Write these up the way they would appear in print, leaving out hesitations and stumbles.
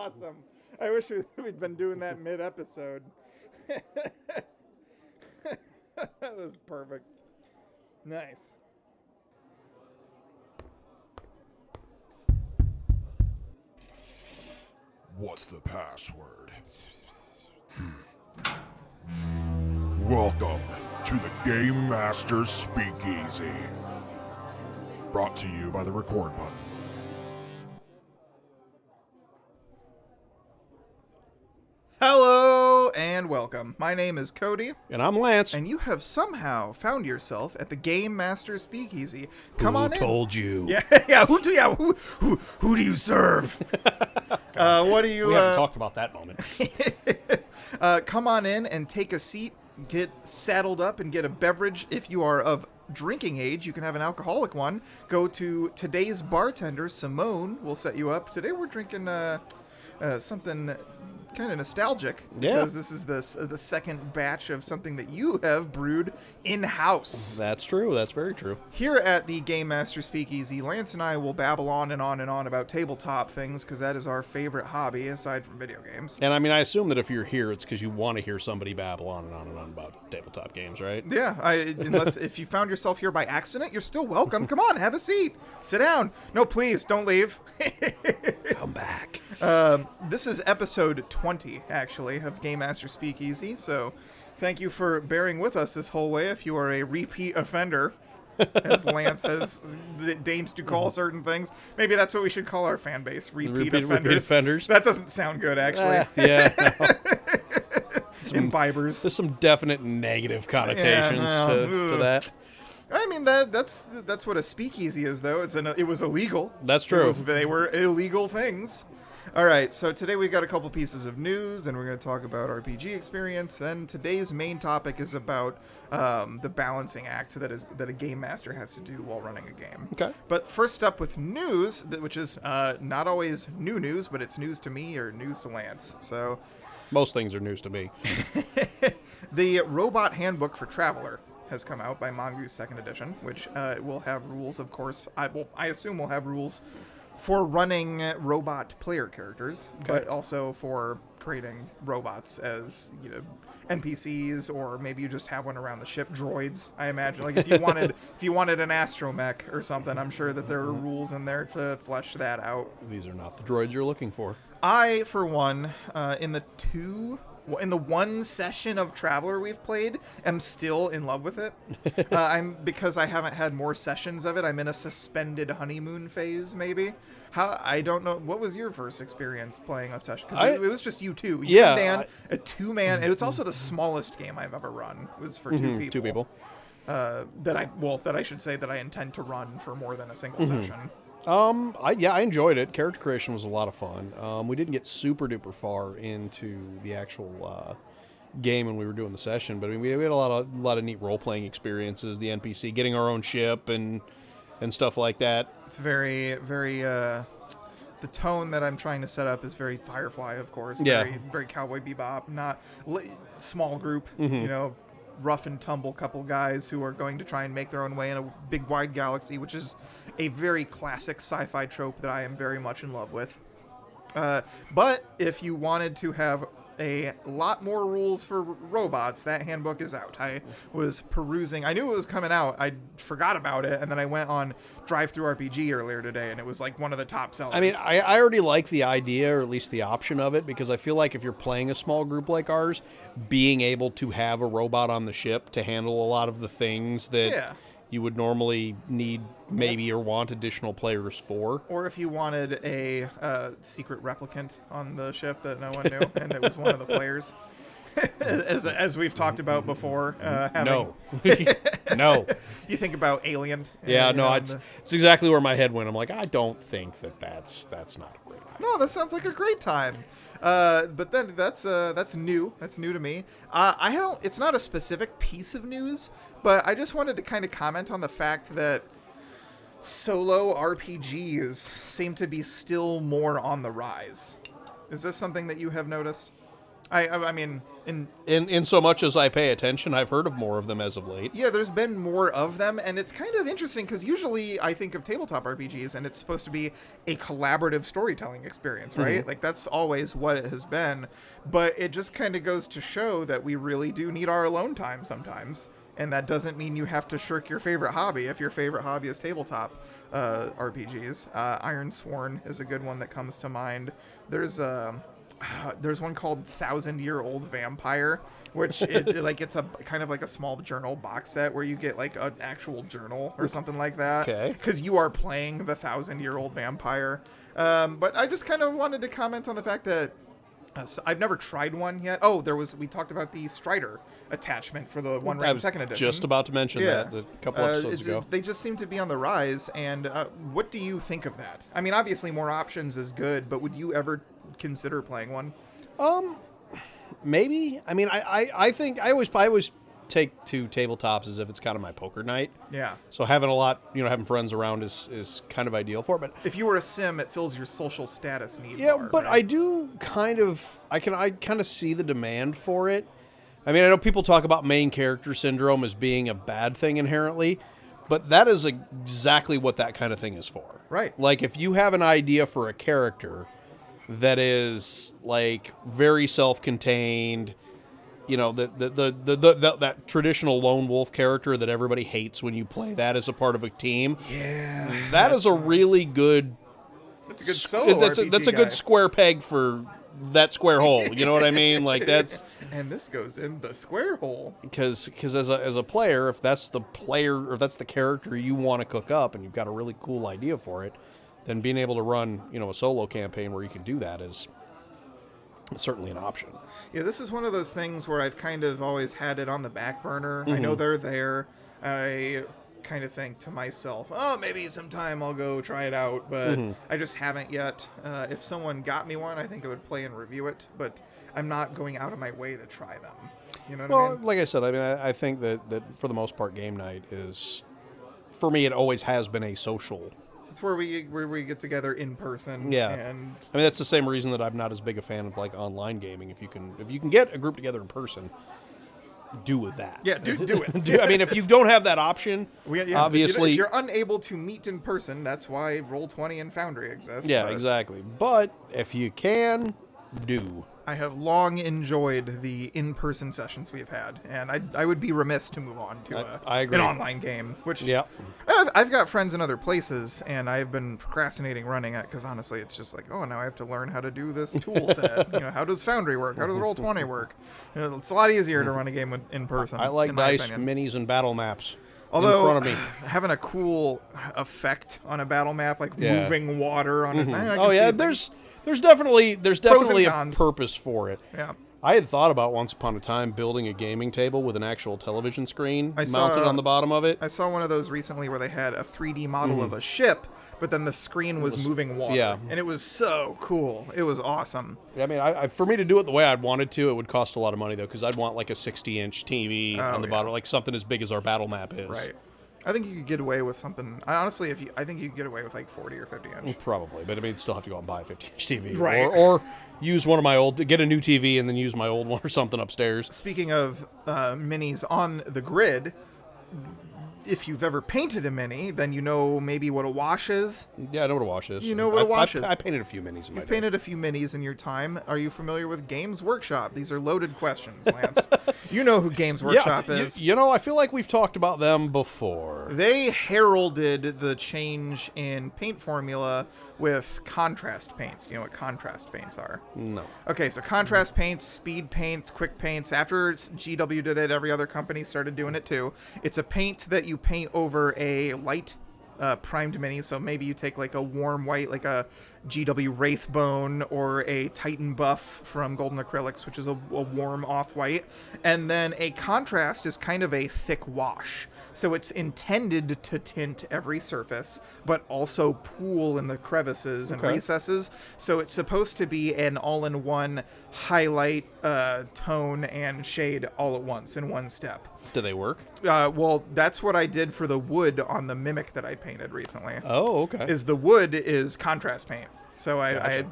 awesome. I wish we'd been doing that mid-episode. That was perfect. Nice. What's the password? Welcome to the Game Master Speakeasy. Brought to you by the record button. Hello and welcome. My name is Cody. And I'm Lance. And you have somehow found yourself at the Game Master Speakeasy. Come on in. Who told you? Yeah. Who do you serve? What do you? We haven't talked about that moment. Come on in and take a seat. Get saddled up and get a beverage. If you are of drinking age, you can have an alcoholic one. Go to today's bartender, Simone. Will set you up. Today we're drinking something kind of nostalgic, because this is the second batch of something that you have brewed in-house. That's true. That's very true. Here at the Game Master Speakeasy, Lance and I will babble on and on and on about tabletop things, because that is our favorite hobby, aside from video games. And I mean, I assume that if you're here, it's because you want to hear somebody babble on and on and on about tabletop games, right? Yeah, unless if you found yourself here by accident, you're still welcome. Come on, have a seat. Sit down. No, please, don't leave. Come back. This is episode 20, actually, of Game Master Speakeasy, so thank you for bearing with us this whole way if you are a repeat offender, as Lance has deigned to call certain things. Maybe that's what we should call our fan base, repeat offenders. That doesn't sound good, actually. Yeah. No. Imbibers. There's some definite negative connotations to that. I mean, that's what a speakeasy is, though. It was illegal. That's true. They were illegal things. All right, so today we've got a couple pieces of news, and we're going to talk about RPG experience. And today's main topic is about the balancing act that a game master has to do while running a game. Okay. But first up with news, which is not always new news, but it's news to me or news to Lance. So most things are news to me. The Robot Handbook for Traveler has come out by Mongoose 2nd edition, which will have rules, of course. I assume will have rules for running robot player characters, but also for creating robots as, NPCs, or maybe you just have one around the ship, droids, I imagine. Like if you wanted an astromech or something, I'm sure that there are rules in there to flesh that out. These are not the droids you're looking for. I, for one, in the one session of Traveler we've played, am still in love with it. Because I haven't had more sessions of it. I'm in a suspended honeymoon phase, maybe. I don't know. What was your first experience playing a session? Because it was just you two. Yeah. And Dan, a two-man. And it's also the smallest game I've ever run. It was for two people. Two people. That I should say that I intend to run for more than a single session. I enjoyed it. Character creation was a lot of fun. We didn't get super duper far into the actual game when we were doing the session, but I mean, we had a lot of neat role playing experiences. The NPC, getting our own ship and stuff like that. It's very, very. The tone that I'm trying to set up is very Firefly, of course. Yeah. Very, very Cowboy Bebop. Not small group. Rough and tumble couple guys who are going to try and make their own way in a big wide galaxy, which is a very classic sci-fi trope that I am very much in love with. But if you wanted to have a lot more rules for robots, that handbook is out. I was perusing. I knew it was coming out. I forgot about it, and then I went on Drive-Thru RPG earlier today, and it was like one of the top sellers. I mean, I already like the idea, or at least the option of it, because I feel like if you're playing a small group like ours, being able to have a robot on the ship to handle a lot of the things that you would normally need maybe or want additional players for. Or if you wanted a secret replicant on the ship that no one knew, and it was one of the players. as we've talked about before. No. No. You think about Alien. Yeah, no, it's exactly where my head went. I'm like, I don't think that's not a great idea. No, that sounds like a great time. But then that's new. That's new to me. It's not a specific piece of news, but I just wanted to kind of comment on the fact that solo RPGs seem to be still more on the rise. Is this something that you have noticed? I mean, In so much as I pay attention, I've heard of more of them as of late. Yeah, there's been more of them, and it's kind of interesting because usually I think of tabletop RPGs and it's supposed to be a collaborative storytelling experience, right? Like that's always what it has been, but it just kind of goes to show that we really do need our alone time sometimes, and that doesn't mean you have to shirk your favorite hobby if your favorite hobby is tabletop RPGs. Iron Sworn is a good one that comes to mind. There's one called 1,000-Year-Old Vampire, which it's a kind of like a small journal box set where you get like an actual journal or something like that. Okay. Because you are playing the 1,000-Year-Old Vampire. But I just kind of wanted to comment on the fact that so I've never tried one yet. Oh, we talked about the Strider attachment for the One Ring Second Edition. Just about to mention that a couple episodes ago. They just seem to be on the rise. And what do you think of that? I mean, obviously more options is good, but would you ever consider playing one? Maybe. I mean, I think I always take to tabletops as if it's kind of my poker night. Yeah. So having having friends around is kind of ideal for it. But if you were a sim, it fills your social status need. Yeah, bar, but right? I do I kind of see the demand for it. I mean, I know people talk about main character syndrome as being a bad thing inherently, but that is exactly what that kind of thing is for. Right. Like if you have an idea for a character that is like very self-contained, that traditional lone wolf character that everybody hates when you play that as a part of a team. Yeah. That is a really good. That's a good solo RPG That's a guy. good square peg for that square hole. You know what I mean? Like that's. And this goes in the square hole. Because as a player, if that's the character you want to cook up, and you've got a really cool idea for it, then being able to run a solo campaign where you can do that is certainly an option. Yeah, this is one of those things where I've kind of always had it on the back burner. I know they're there. I kind of think to myself, oh, maybe sometime I'll go try it out, but I just haven't yet. If someone got me one, I think I would play and review it, but I'm not going out of my way to try them. You know what I mean? Like I said, I think that for the most part, game night is, for me, it always has been a social. It's where we get together in person. Yeah, and I mean that's the same reason that I'm not as big a fan of like online gaming. If you can get a group together in person, do with that. Yeah, do it. I mean, if you don't have that option, obviously, if you're unable to meet in person, that's why Roll20 and Foundry exist. Yeah, exactly. But if you can, do. I have long enjoyed the in-person sessions we've had, and I would be remiss to move on to an online game, which I've got friends in other places, and I've been procrastinating running it because honestly, it's just like, oh, now I have to learn how to do this tool set. How does Foundry work? How does Roll20 work? It's a lot easier to run a game in person. I like dice, minis, and battle maps. Although, in front of me. Having a cool effect on a battle map, like moving water on it. There's definitely a cons. purpose for it. Yeah. I had thought about once upon a time building a gaming table with an actual television screen mounted on the bottom of it. I saw one of those recently where they had a 3D model of a ship, but then the screen was moving water. Yeah. And it was so cool. It was awesome. I mean, for me to do it the way I'd wanted to, it would cost a lot of money, though, because I'd want like a 60-inch TV on the bottom, like something as big as our battle map is. Right. I think you could get away with something. Honestly, I think you could get away with like 40 or 50 inch. Probably, but I mean, you'd still have to go out and buy a 50-inch TV, right? Or use one of my get a new TV and then use my old one or something upstairs. Speaking of minis on the grid, if you've ever painted a mini, then you know maybe what a wash is. Yeah, I know what a wash is. You know what a wash is. I painted a few minis in my day. You've painted a few minis in your time. Are you familiar with Games Workshop? These are loaded questions, Lance. You know who Games Workshop is. I feel like we've talked about them before. They heralded the change in paint formula with contrast paints. Do you know what contrast paints are? No. Okay, so contrast paints, speed paints, quick paints. After GW did it, every other company started doing it too. It's a paint that you paint over a light primed mini. So maybe you take like a warm white, like a GW Wraithbone or a Titan Buff from Golden Acrylics, which is a warm off-white. And then a contrast is kind of a thick wash. So it's intended to tint every surface, but also pool in the crevices and recesses. So it's supposed to be an all-in-one highlight, tone, and shade all at once in one step. Do they work? Well, that's what I did for the wood on the Mimic that I painted recently. Oh, okay. The wood is contrast paint. So I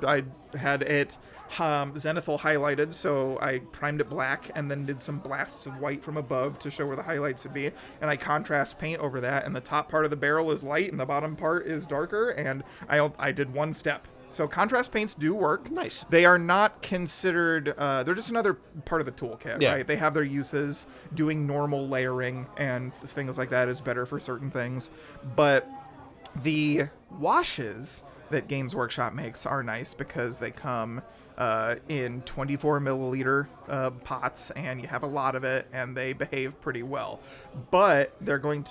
had it zenithal highlighted, so I primed it black and then did some blasts of white from above to show where the highlights would be, and I contrast paint over that, and the top part of the barrel is light and the bottom part is darker, and I did one step. So contrast paints do work. Nice. They are not considered, they're just another part of the toolkit, right? They have their uses. Doing normal layering and things like that is better for certain things. But the washes that Games Workshop makes are nice because they come in 24 milliliter pots, and you have a lot of it, and they behave pretty well. But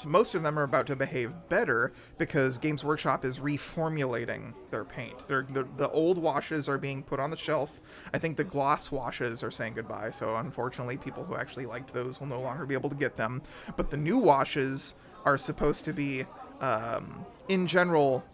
most of them are about to behave better because Games Workshop is reformulating their paint. The old washes are being put on the shelf. I think the gloss washes are saying goodbye, so unfortunately people who actually liked those will no longer be able to get them. But the new washes are supposed to be, in general,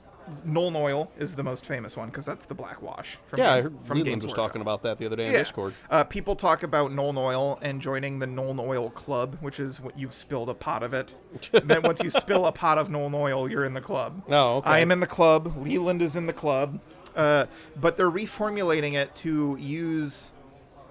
Nuln Oil is the most famous one because that's the black wash from Games Leland was Workshop. talking about that the other day on Discord. People talk about Nuln Oil and joining the Nuln Oil Club, which is what you've spilled a pot of it. Then once you spill a pot of Nuln Oil, you're in the club. Oh, okay. I am in the club. Leland is in the club. But they're reformulating it to use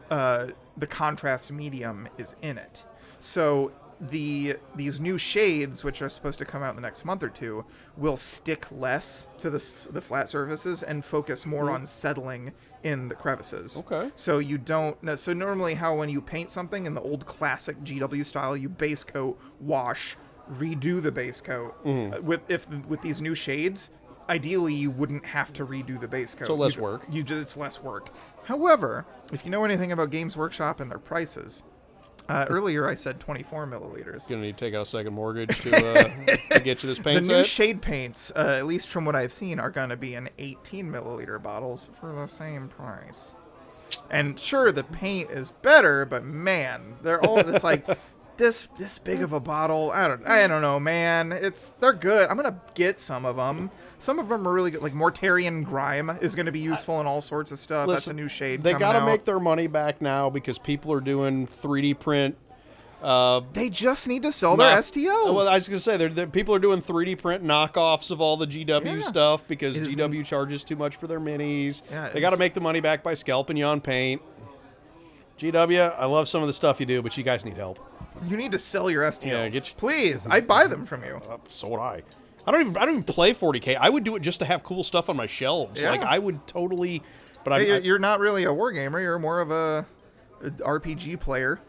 the contrast medium is in it. So these new shades, which are supposed to come out in the next month or two, will stick less to the flat surfaces and focus more on settling in the crevices. Okay. So you don't. So normally, how when you paint something in the old classic GW style, you base coat, wash, redo the base coat. With these new shades, ideally you wouldn't have to redo the base coat. So less work. It's less work. However, if you know anything about Games Workshop and their prices. Earlier I said 24 milliliters. You're going to need to take out a second mortgage to get you this paint The set? new shade paints, at least from what I've seen, are going to be in 18 milliliter bottles for the same price. And sure, the paint is better, but man, it's like this big of a bottle. I don't know, man. They're good. I'm going to get some of them. Some of them are really good. Like Mortarian Grime is going to be useful in all sorts of stuff. That's a new shade. They got to make their money back now because people are doing 3D print. They just need to sell their STLs. Well, I was going to say, people are doing 3D print knockoffs of all the GW stuff because GW charges too much for their minis. Yeah, they got to make the money back by scalping you on paint. GW, I love some of the stuff you do, but you guys need help. You need to sell your STLs. Yeah, please. I'd buy them from you. So would I. I don't even play 40K. I would do it just to have cool stuff on my shelves. Yeah. Like I would totally. But you're not really a wargamer. You're more of a RPG player.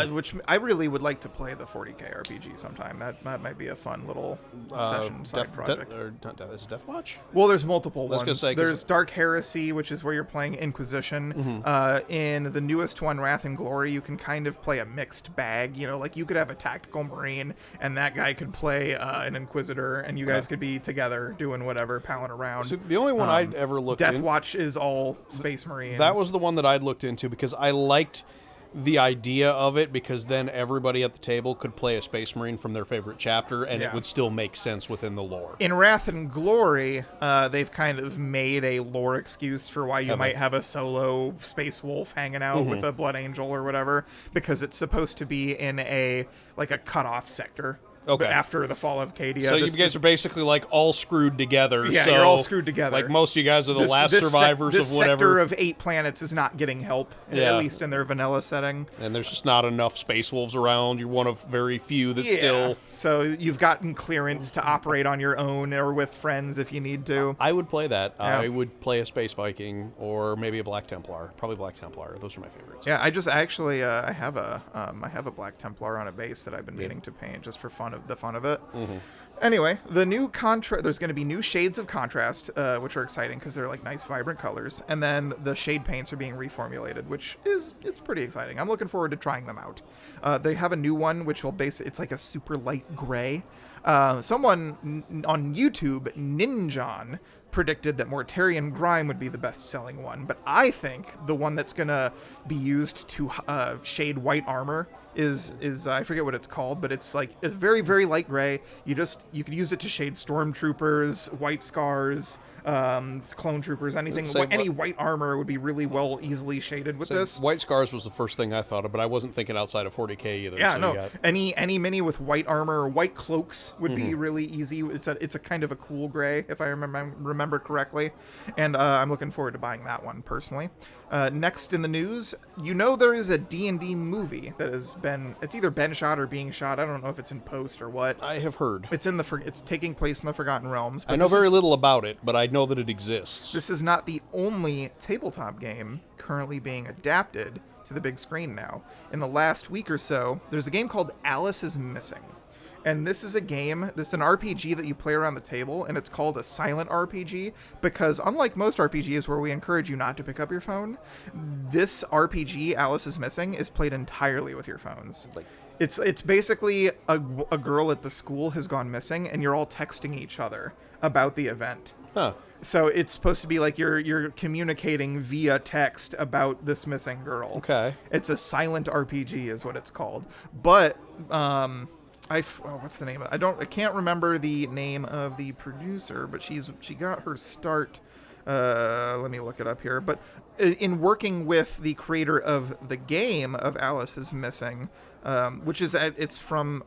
Which I really would like to play the 40K RPG sometime. That might be a fun little session side project. Is it Death Watch? Well, there's multiple Let's ones. go say, There's Dark Heresy, which is where you're playing Inquisition. In the newest one, Wrath and Glory, you can kind of play a mixed bag. You know, like you could have a tactical Marine, and that guy could play an Inquisitor, and you guys could be together doing whatever, palling around. So the only one I'd ever looked Death Watch is all Space Marines. That was the one that I'd looked into because I liked the idea of it, because then everybody at the table could play a Space Marine from their favorite chapter, and it would still make sense within the lore. In Wrath and Glory, they've kind of made a lore excuse for why you might have a solo Space Wolf hanging out with a Blood Angel or whatever, because it's supposed to be in a cutoff sector. Okay. After the fall of Cadia. So you guys are basically like all screwed together. Yeah, so, you're all screwed together. Like most of you guys are the last survivors of whatever. This sector of 8 planets is not getting help, at least in their vanilla setting. And there's just not enough Space Wolves around. You're one of very few that still... So you've gotten clearance to operate on your own or with friends if you need to. I would play that. Yeah. I would play a Space Viking or maybe a Black Templar. Probably Black Templar. Those are my favorites. Yeah, I have a Black Templar on a base that I've been meaning to paint just for the fun of it. Anyway, the new there's going to be new shades of contrast, which are exciting because they're like nice, vibrant colors. And then the shade paints are being reformulated, it's pretty exciting. I'm looking forward to trying them out. They have a new one, which it's like a super light gray. Someone on YouTube, Ninjon, predicted that Mortarian Grime would be the best-selling one, but I think the one that's going to be used to shade white armor is I forget what it's called, but it's very, very light gray. You could use it to shade stormtroopers, white scars, clone troopers, anything. Any white armor would be really well easily shaded with this. White scars was the first thing I thought of, but I wasn't thinking outside of 40K either. Yeah, so no. Any mini with white armor or white cloaks would be really easy. It's a kind of a cool gray, if I remember correctly, and I'm looking forward to buying that one personally. Next in the news, there is a D&D movie that it's either been shot or being shot. I don't know if it's in post or what. I have heard. It's taking place in the Forgotten Realms. I know very little about it, but I know that it exists. This is not the only tabletop game currently being adapted to the big screen now. In the last week or so, there's a game called Alice is Missing. And this is an RPG that you play around the table, and it's called a silent RPG because unlike most RPGs where we encourage you not to pick up your phone, this RPG, Alice is Missing, is played entirely with your phones. It's basically a girl at the school has gone missing, and you're all texting each other about the event. Huh. So it's supposed to be like you're communicating via text about this missing girl. Okay. It's a silent RPG is what it's called. But what's the name of it? I can't remember the name of the producer, but she got her start. Let me look it up here. But in working with the creator of the game of Alice is Missing, which is it's from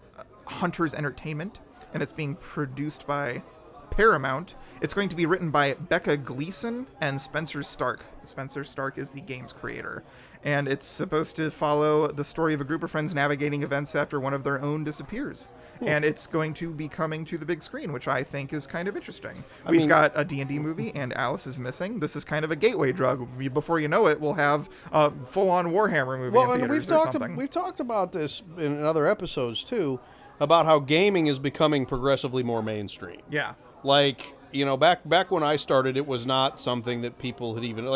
Hunters Entertainment, and it's being produced by Paramount. It's going to be written by Becca Gleason and Spencer Stark. Spencer Stark is the game's creator. And it's supposed to follow the story of a group of friends navigating events after one of their own disappears. And it's going to be coming to the big screen, which I think is kind of interesting. We've got a D&D movie, and Alice is Missing. This is kind of a gateway drug. Before you know it, we'll have a full-on Warhammer movie in theaters or something. We've talked about this in other episodes, too, about how gaming is becoming progressively more mainstream. Yeah. Back when I started, it was not something that people had even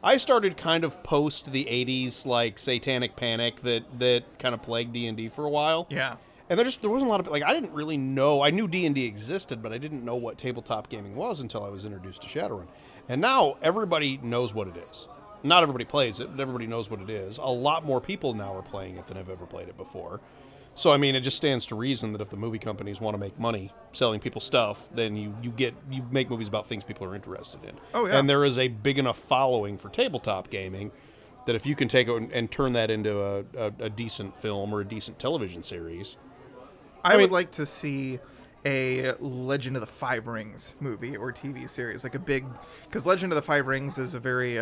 I started kind of post the 80s satanic panic that kind of plagued D&D for a while. Yeah. And there wasn't a lot of I didn't really know. I knew D&D existed, but I didn't know what tabletop gaming was until I was introduced to Shadowrun. And now everybody knows what it is. Not everybody plays it, but everybody knows what it is. A lot more people now are playing it than have ever played it before. So, it just stands to reason that if the movie companies want to make money selling people stuff, then you make movies about things people are interested in. Oh, yeah. And there is a big enough following for tabletop gaming that if you can take it and turn that into a decent film or a decent television series. I would like to see a Legend of the Five Rings movie or TV series, because Legend of the Five Rings is a very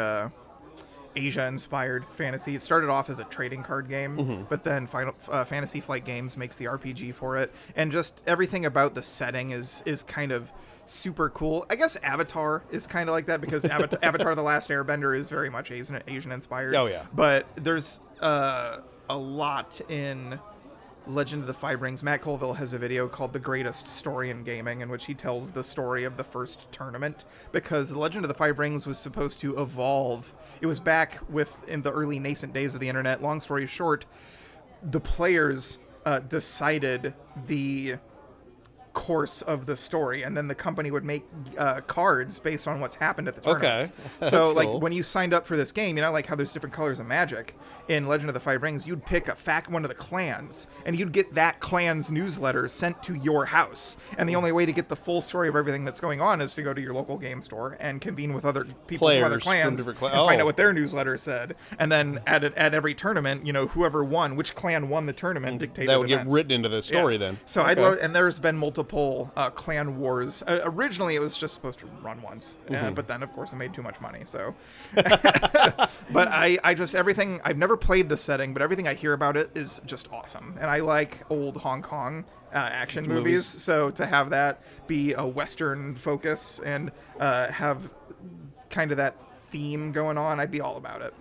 Asia-inspired fantasy. It started off as a trading card game, but then Fantasy Flight Games makes the RPG for it, and just everything about the setting is kind of super cool. I guess Avatar is kind of like that because Avatar: The Last Airbender is very much Asian-inspired. Oh yeah, but there's a lot in Legend of the Five Rings. Matt Colville has a video called The Greatest Story in Gaming, in which he tells the story of the first tournament, because the Legend of the Five Rings was supposed to evolve. It was back in the early nascent days of the internet. Long story short, the players decided the course of the story, and then the company would make cards based on what's happened at the tournaments. Okay. So That's cool. when you signed up for this game, how there's different colors of magic in Legend of the Five Rings, you'd pick one of the clans, and you'd get that clan's newsletter sent to your house. And the only way to get the full story of everything that's going on is to go to your local game store and convene with other people from other clans and find out what their newsletter said. And then at every tournament, whoever won, which clan won the tournament, dictated that would events. get written into the story then. So and there's been multiple clan wars. Originally, it was just supposed to run once, but then of course it made too much money. So, but I just everything I've never played the setting, but everything I hear about it is just awesome, and I like old Hong Kong action movies. So to have that be a Western focus and have kind of that theme going on, I'd be all about it.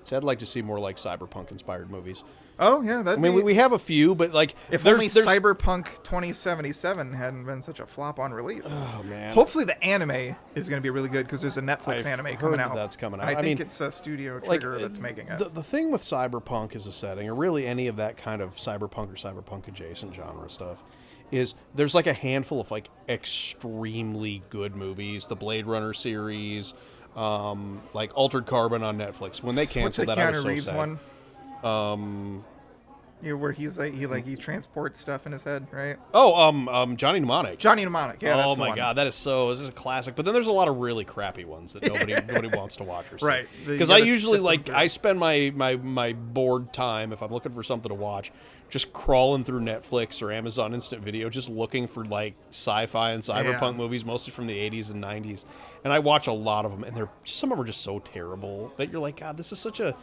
So I'd like to see more cyberpunk-inspired movies. Oh yeah, we have a few, but if only Cyberpunk 2077 hadn't been such a flop on release. Oh man! Hopefully the anime is going to be really good because there's a Netflix anime coming out. That's coming out. And I think it's a Studio Trigger that's making it. The thing with cyberpunk as a setting, or really any of that kind of cyberpunk or cyberpunk adjacent genre stuff, is there's a handful of extremely good movies. The Blade Runner series, Altered Carbon on Netflix. When they canceled that, I was so sad. What's the Keanu Reeves one? Where he transports stuff in his head, right? Oh, Johnny Mnemonic. Johnny Mnemonic. Yeah, that's Oh the my one. God, this is a classic. But then there's a lot of really crappy ones that nobody wants to watch or see. Right. Because I usually I spend my bored time, if I'm looking for something to watch, just crawling through Netflix or Amazon Instant Video, just looking for like sci-fi and cyberpunk movies, mostly from the 80s and 90s. And I watch a lot of them, and some of them are just so terrible. But you're like, God, this is such a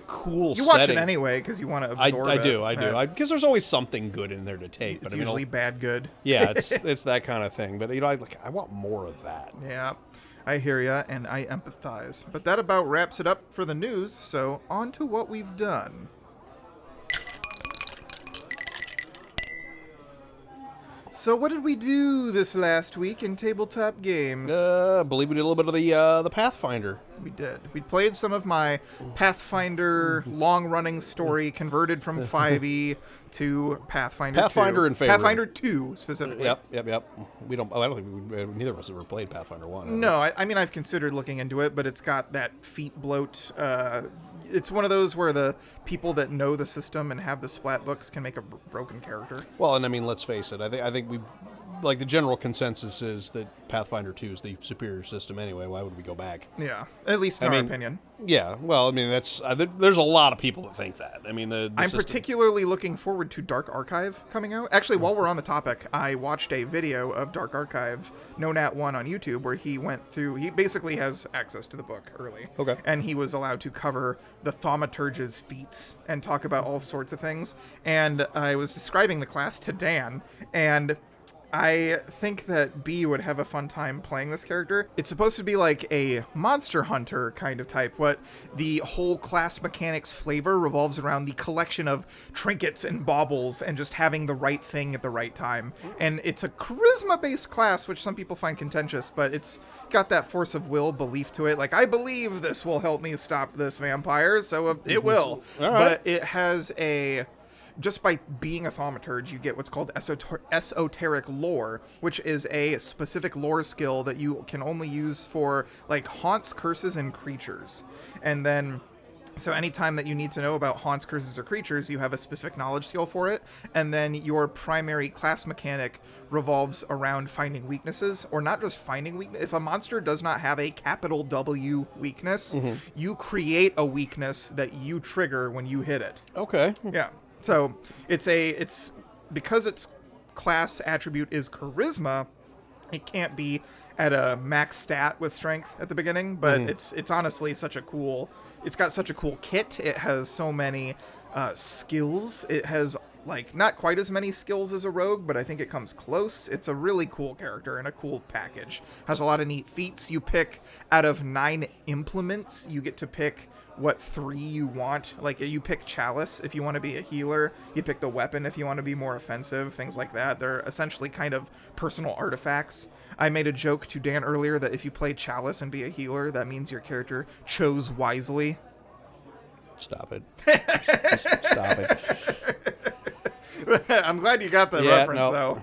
cool setting. You watch it anyway because you want to absorb I it. do. Because there's always something good in there to take. It's but usually bad good. Yeah, it's that kind of thing. But I want more of that. Yeah, I hear ya, and I empathize. But that about wraps it up for the news. So on to what we've done. So what did we do this last week in tabletop games? I believe we did a little bit of the Pathfinder. We did. We played some of my Pathfinder long-running story converted from 5e to Pathfinder 2. Pathfinder in favor. Pathfinder 2, specifically. Yep. I don't think neither of us ever played Pathfinder 1. No, I mean, I've considered looking into it, but it's got that feet bloat. It's one of those where the people that know the system and have the splat books can make a broken character. Well, and I mean, let's face it. I think we like the general consensus is that Pathfinder 2 is the superior system anyway. Why would we go back? Yeah, at least in our opinion. Yeah, well, I mean, there's a lot of people that think that. I mean, I'm particularly looking forward to Dark Archive coming out. Actually, while we're on the topic, I watched a video of Dark Archive, NoNat1 on YouTube, where he went through. He basically has access to the book early. Okay. And he was allowed to cover the Thaumaturge's feats and talk about all sorts of things. And I was describing the class to Dan, and I think that B would have a fun time playing this character. It's supposed to be like a monster hunter kind of type, but the whole class mechanics flavor revolves around the collection of trinkets and baubles and just having the right thing at the right time. And it's a charisma-based class, which some people find contentious, but it's got that force of will belief to it. Like, I believe this will help me stop this vampire, so it will. All right. But it has just by being a thaumaturge, you get what's called esoteric lore, which is a specific lore skill that you can only use for, like, haunts, curses, and creatures. And then, so anytime that you need to know about haunts, curses, or creatures, you have a specific knowledge skill for it. And then your primary class mechanic revolves around finding weaknesses, or not just finding weakness. If a monster does not have a capital W weakness, you create a weakness that you trigger when you hit it. Okay. Yeah. So it's because its class attribute is charisma, it can't be at a max stat with strength at the beginning, but it's honestly such a cool. It's got such a cool kit. It has so many skills. It has like not quite as many skills as a rogue, but I think it comes close. It's a really cool character and a cool package. Has a lot of neat feats. You pick out of 9 implements. You get to pick what 3 you want. Like, you pick Chalice if you want to be a healer. You pick the weapon if you want to be more offensive, things like that. They're essentially kind of personal artifacts. I made a joke to Dan earlier that if you play Chalice and be a healer, that means your character chose wisely. Stop it. Just stop it. I'm glad you got the reference, though.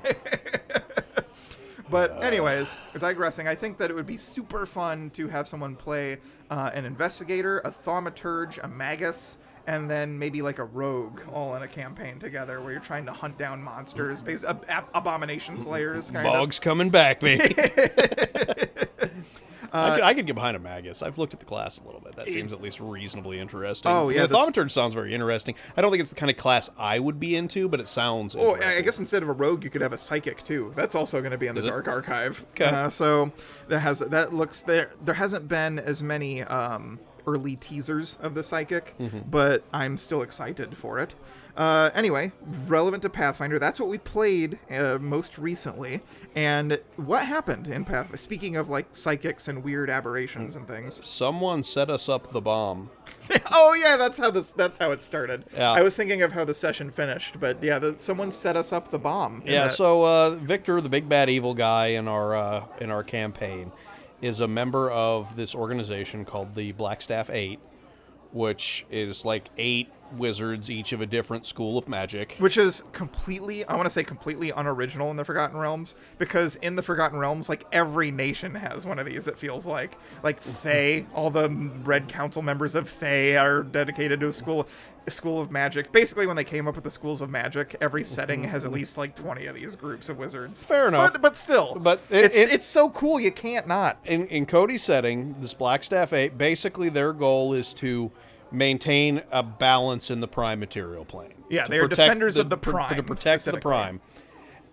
But anyways, digressing, I think that it would be super fun to have someone play an investigator, a thaumaturge, a magus, and then maybe like a rogue all in a campaign together where you're trying to hunt down monsters, abomination slayers, kind Bog's coming back, baby. I could get behind a magus. I've looked at the class a little bit. That seems at least reasonably interesting. Oh, yeah. The thaumaturge sounds very interesting. I don't think it's the kind of class I would be into, but it sounds interesting. I guess instead of a rogue, you could have a psychic, too. That's also going to be in the Dark Archive. Okay. So there hasn't been as many early teasers of the psychic, but I'm still excited for it. Anyway, relevant to Pathfinder, that's what we played most recently. And what happened in Pathfinder? Speaking of like psychics and weird aberrations and things. Someone set us up the bomb. Oh yeah, that's how it started. Yeah. I was thinking of how the session finished, but yeah, someone set us up the bomb. Yeah. So Victor, the big bad evil guy in our campaign, is a member of this organization called the Blackstaff 8, which is like 8 wizards, each of a different school of magic. Which is completely, I want to say completely unoriginal in the Forgotten Realms, because in the Forgotten Realms, like, every nation has one of these, it feels like. Like, Thay, all the Red Council members of Thay are dedicated to a school of magic. Basically, when they came up with the schools of magic, every setting has at least, like, 20 of these groups of wizards. Fair enough. But still. But it's so cool, you can't not. In Cody's setting, this Blackstaff 8, basically their goal is to maintain a balance in the prime material plane. Yeah, they are defenders of the prime. To protect the prime.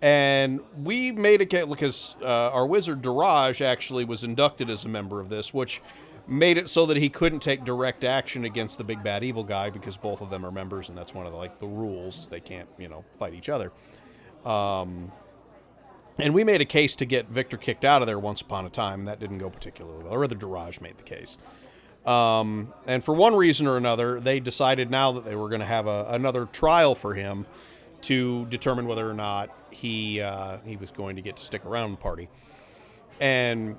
And we made it, because our wizard, Diraj, actually was inducted as a member of this, which made it so that he couldn't take direct action against the big bad evil guy, because both of them are members, and that's one of the rules, is they can't, fight each other. And we made a case to get Victor kicked out of there once upon a time, and that didn't go particularly well. Or rather, Diraj made the case. And for one reason or another, they decided now that they were going to have another trial for him to determine whether or not he was going to get to stick around the party. And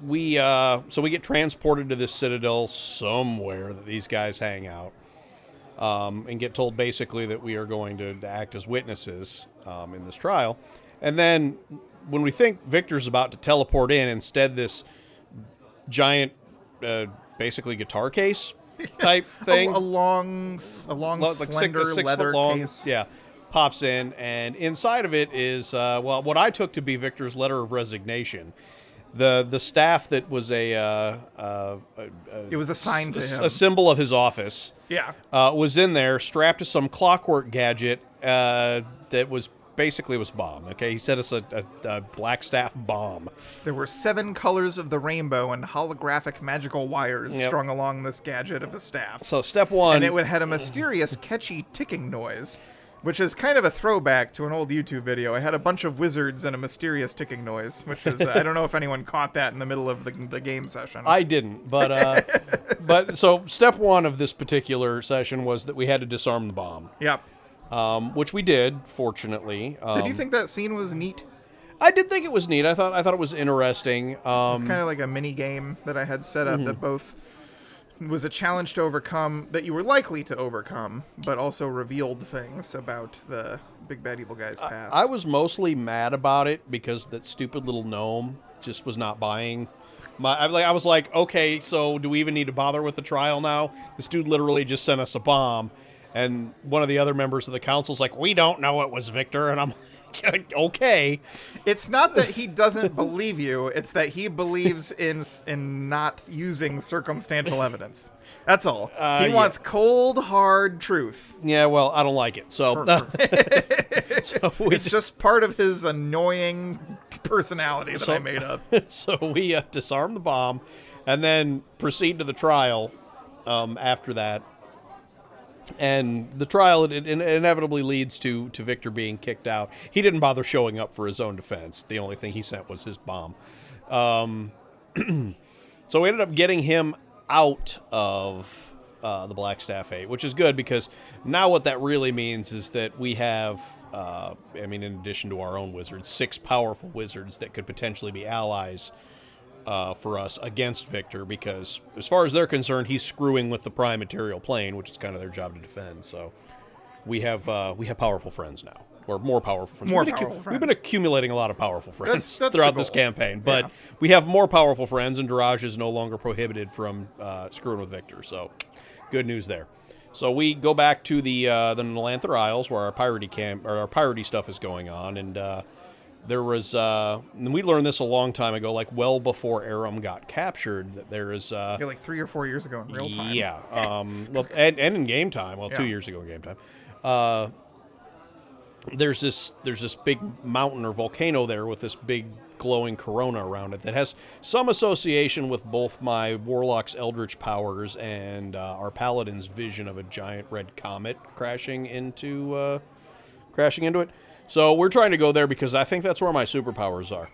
so we get transported to this citadel somewhere that these guys hang out, and get told basically that we are going to act as witnesses in this trial. And then when we think Victor's about to teleport in, instead this giant, basically guitar case type thing, a long slender leather case, pops in, and inside of it is what I took to be Victor's letter of resignation. The staff that was it was assigned to him, a symbol of his office, was in there, strapped to some clockwork gadget that was basically was bomb. Okay, he set us a Blackstaff bomb. There were 7 colors of the rainbow and holographic magical wires strung along this gadget of the staff. So step 1, and it had a mysterious, catchy ticking noise, which is kind of a throwback to an old YouTube video. I had a bunch of wizards and a mysterious ticking noise, which is I don't know if anyone caught that in the middle of the game session. I didn't, but so step 1 of this particular session was that we had to disarm the bomb. Yep. Which we did, fortunately. Did you think that scene was neat? I did think it was neat. I thought it was interesting. It's kind of like a mini game that I had set up that both was a challenge to overcome that you were likely to overcome, but also revealed things about the big bad evil guy's past. I was mostly mad about it because that stupid little gnome just was not buying. I was like, okay, so do we even need to bother with the trial now? This dude literally just sent us a bomb. And one of the other members of the council's like, we don't know it was Victor. And I'm like, okay. It's not that he doesn't believe you. It's that he believes in not using circumstantial evidence. That's all. He wants cold, hard truth. Yeah, well, I don't like it. So, it's just part of his annoying personality that I made up. So we disarm the bomb and then proceed to the trial after that. And the trial it inevitably leads to Victor being kicked out. He didn't bother showing up for his own defense. The only thing he sent was his bomb. So we ended up getting him out of the Blackstaff 8, which is good because now what that really means is that we have, in addition to our own wizards, 6 powerful wizards that could potentially be allies for us against Victor, because as far as they're concerned, he's screwing with the prime material plane, which is kind of their job to defend. So we have powerful friends now, or more powerful friends. We've been accumulating a lot of powerful friends throughout this campaign, but we have more powerful friends, and Diraj is no longer prohibited from screwing with Victor. So good news there. So we go back to the Nalanther Isles, where our piratey stuff is going on, and there was, and we learned this a long time ago, like well before Aram got captured, that there is... like 3 or 4 years ago in real time. Yeah, and in game time, 2 years ago in game time. There's this big mountain or volcano there with this big glowing corona around it that has some association with both my Warlock's Eldritch powers and our Paladin's vision of a giant red comet crashing into it. So we're trying to go there because I think that's where my superpowers are.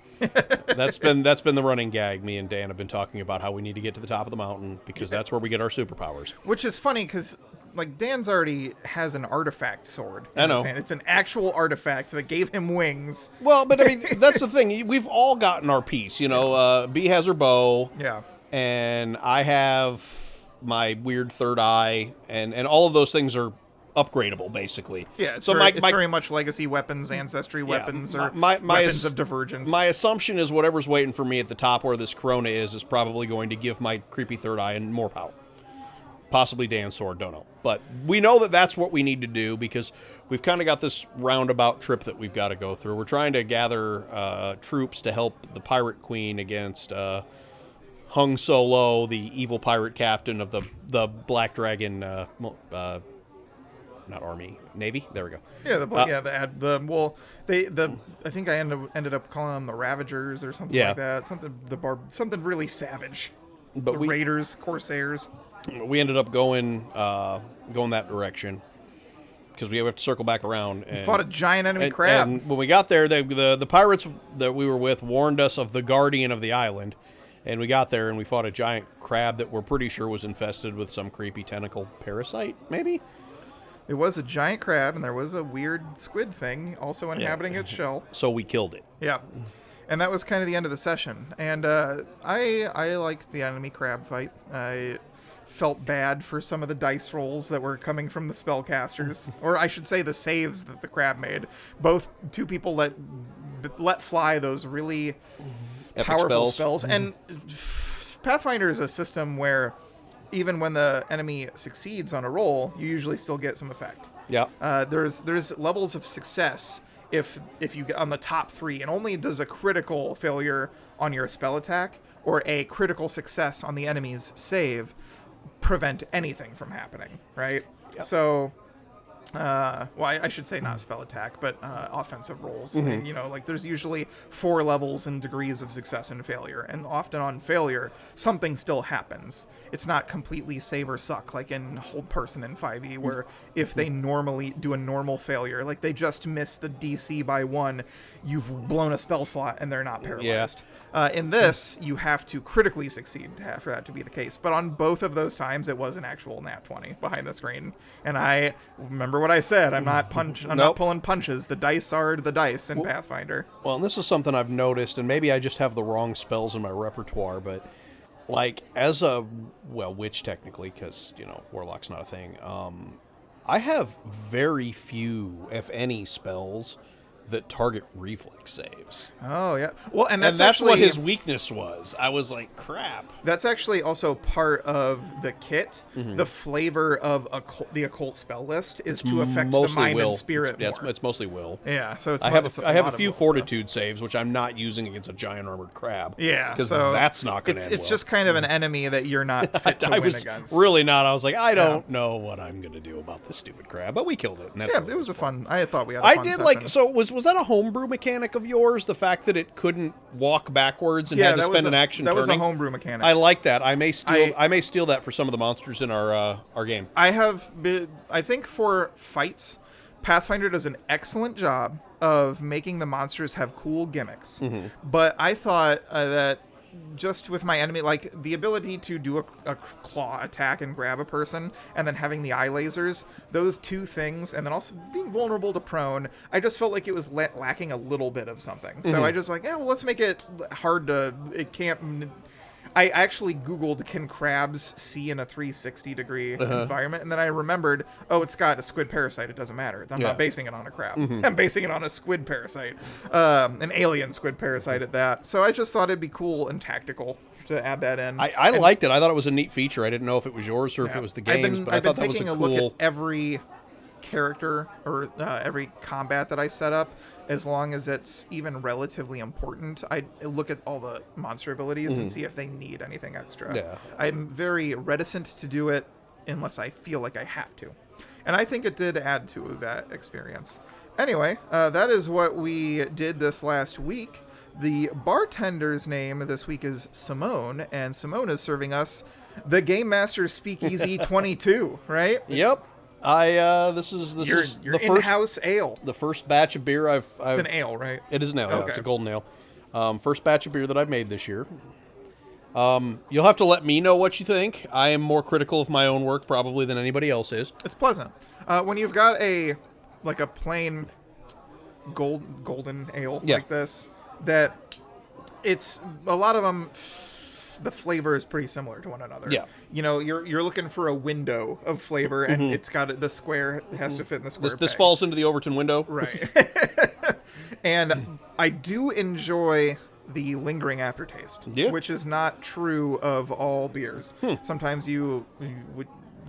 That's been the running gag. Me and Dan have been talking about how we need to get to the top of the mountain because that's where we get our superpowers. Which is funny because like Dan's already has an artifact sword. I know. It's an actual artifact that gave him wings. Well, but that's the thing. We've all gotten our piece. B has her bow. Yeah. And I have my weird third eye, and all of those things are upgradable, basically. Yeah, it's, so it's very much legacy weapons, ancestry weapons, or weapons of divergence. My assumption is whatever's waiting for me at the top where this Corona is probably going to give my creepy third eye and more power. Possibly Dan's sword, don't know. But we know that that's what we need to do because we've kind of got this roundabout trip that we've got to go through. We're trying to gather troops to help the Pirate Queen against Hung Solo, the evil pirate captain of the Black Dragon, not army, navy. There we go. Yeah, I think I ended up calling them the Ravagers or something like that. Something really savage. But Raiders, Corsairs. We ended up going that direction because we have to circle back around. And, we fought a giant enemy crab. And when we got there, the pirates that we were with warned us of the guardian of the island. And we got there and we fought a giant crab that we're pretty sure was infested with some creepy tentacle parasite, maybe? It was a giant crab, and there was a weird squid thing also inhabiting its shell. So we killed it. Yeah. And that was kind of the end of the session. And I liked the enemy crab fight. I felt bad for some of the dice rolls that were coming from the spellcasters. Or I should say the saves that the crab made. Two people let fly those really epic powerful spells. And Pathfinder is a system where even when the enemy succeeds on a roll, you usually still get some effect. Yeah. There's levels of success if you get on the top 3, and only does a critical failure on your spell attack or a critical success on the enemy's save prevent anything from happening, right? Yep. So, I should say not spell attack, but offensive rolls. Mm-hmm. You know, like there's usually 4 levels and degrees of success and failure, and often on failure, something still happens. It's not completely save or suck, like in Hold Person in 5e, where if they normally do a normal failure, like they just miss the DC by 1, you've blown a spell slot and they're not paralyzed. Yeah. In this, you have to critically succeed for that to be the case. But on both of those times, it was an actual nat 20 behind the screen. And I remember what I said. I'm not not pulling punches. The dice are the dice in Pathfinder. Well, and this is something I've noticed, and maybe I just have the wrong spells in my repertoire, but like as a witch technically, because warlock's not a thing. I have very few, if any, spells that target reflex saves. Oh yeah, well, and that's actually what his weakness was. I was like, crap. That's actually also part of the kit. Mm-hmm. The flavor of the occult spell list is to affect the mind and spirit more. It's mostly will. Yeah, so I have a few fortitude saves, which I'm not using against a giant armored crab. Yeah, because that's not going to end It's just kind of an enemy that you're not fit to win against. Really not. I was like, I don't know what I'm going to do about this stupid crab, but we killed it. And it was a fun. I thought we had. A fun session. So was that a homebrew mechanic of yours? The fact that it couldn't walk backwards and had to spend an action turning? That was a homebrew mechanic. I like that. I may steal that for some of the monsters in our game. I think for fights, Pathfinder does an excellent job of making the monsters have cool gimmicks. Mm-hmm. But I thought that just with my enemy, like the ability to do a claw attack and grab a person, and then having the eye lasers, those two things, and then also being vulnerable to prone, I just felt like it was lacking a little bit of something. Mm-hmm. So I just let's make it hard to, it can't, I actually Googled, can crabs see in a 360 degree environment? And then I remembered, it's got a squid parasite. It doesn't matter. I'm not basing it on a crab. Mm-hmm. I'm basing it on a squid parasite, an alien squid parasite at that. So I just thought it'd be cool and tactical to add that in. I liked it. I thought it was a neat feature. I didn't know if it was yours or if it was the game's, but I thought that was a cool... I've been taking a look at every character or every combat that I set up. As long as it's even relatively important, I look at all the monster abilities and see if they need anything extra. Yeah. I'm very reticent to do it unless I feel like I have to. And I think it did add to that experience. Anyway, that is what we did this last week. The bartender's name this week is Simone, and Simone is serving us the Game Master Speakeasy 22, right? Yep. This is your the in-house ale. The first batch of beer I've It's an ale, right? It is an ale. Okay. Yeah, it's a golden ale. First batch of beer that I've made this year. You'll have to let me know what you think. I am more critical of my own work probably than anybody else is. It's pleasant. When you've got a plain golden ale like this, that it's a lot of them the flavor is pretty similar to one another. Yeah. You know, you're looking for a window of flavor, and it's got the square has to fit in the square. This peg. falls into the Overton window. Right. And I do enjoy the lingering aftertaste, which is not true of all beers. Sometimes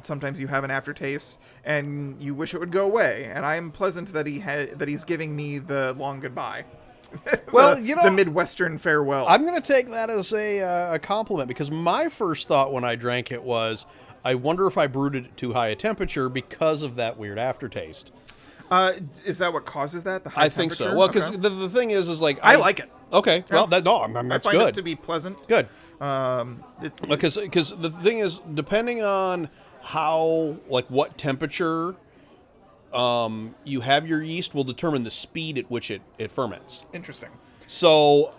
sometimes you have an aftertaste and you wish it would go away, and I am pleasant that he's giving me the long goodbye. Well, the Midwestern farewell. I'm going to take that as a compliment, because my first thought when I drank it was, I wonder if I brewed it at too high a temperature because of that weird aftertaste. Is that what causes that? The high I think temperature? so. Well, because Okay. the thing is like I like it. Okay, well, that's I find good. it to be pleasant. Good. Because Because the thing is, depending on what temperature you have your yeast will determine the speed at which it ferments. Interesting. So,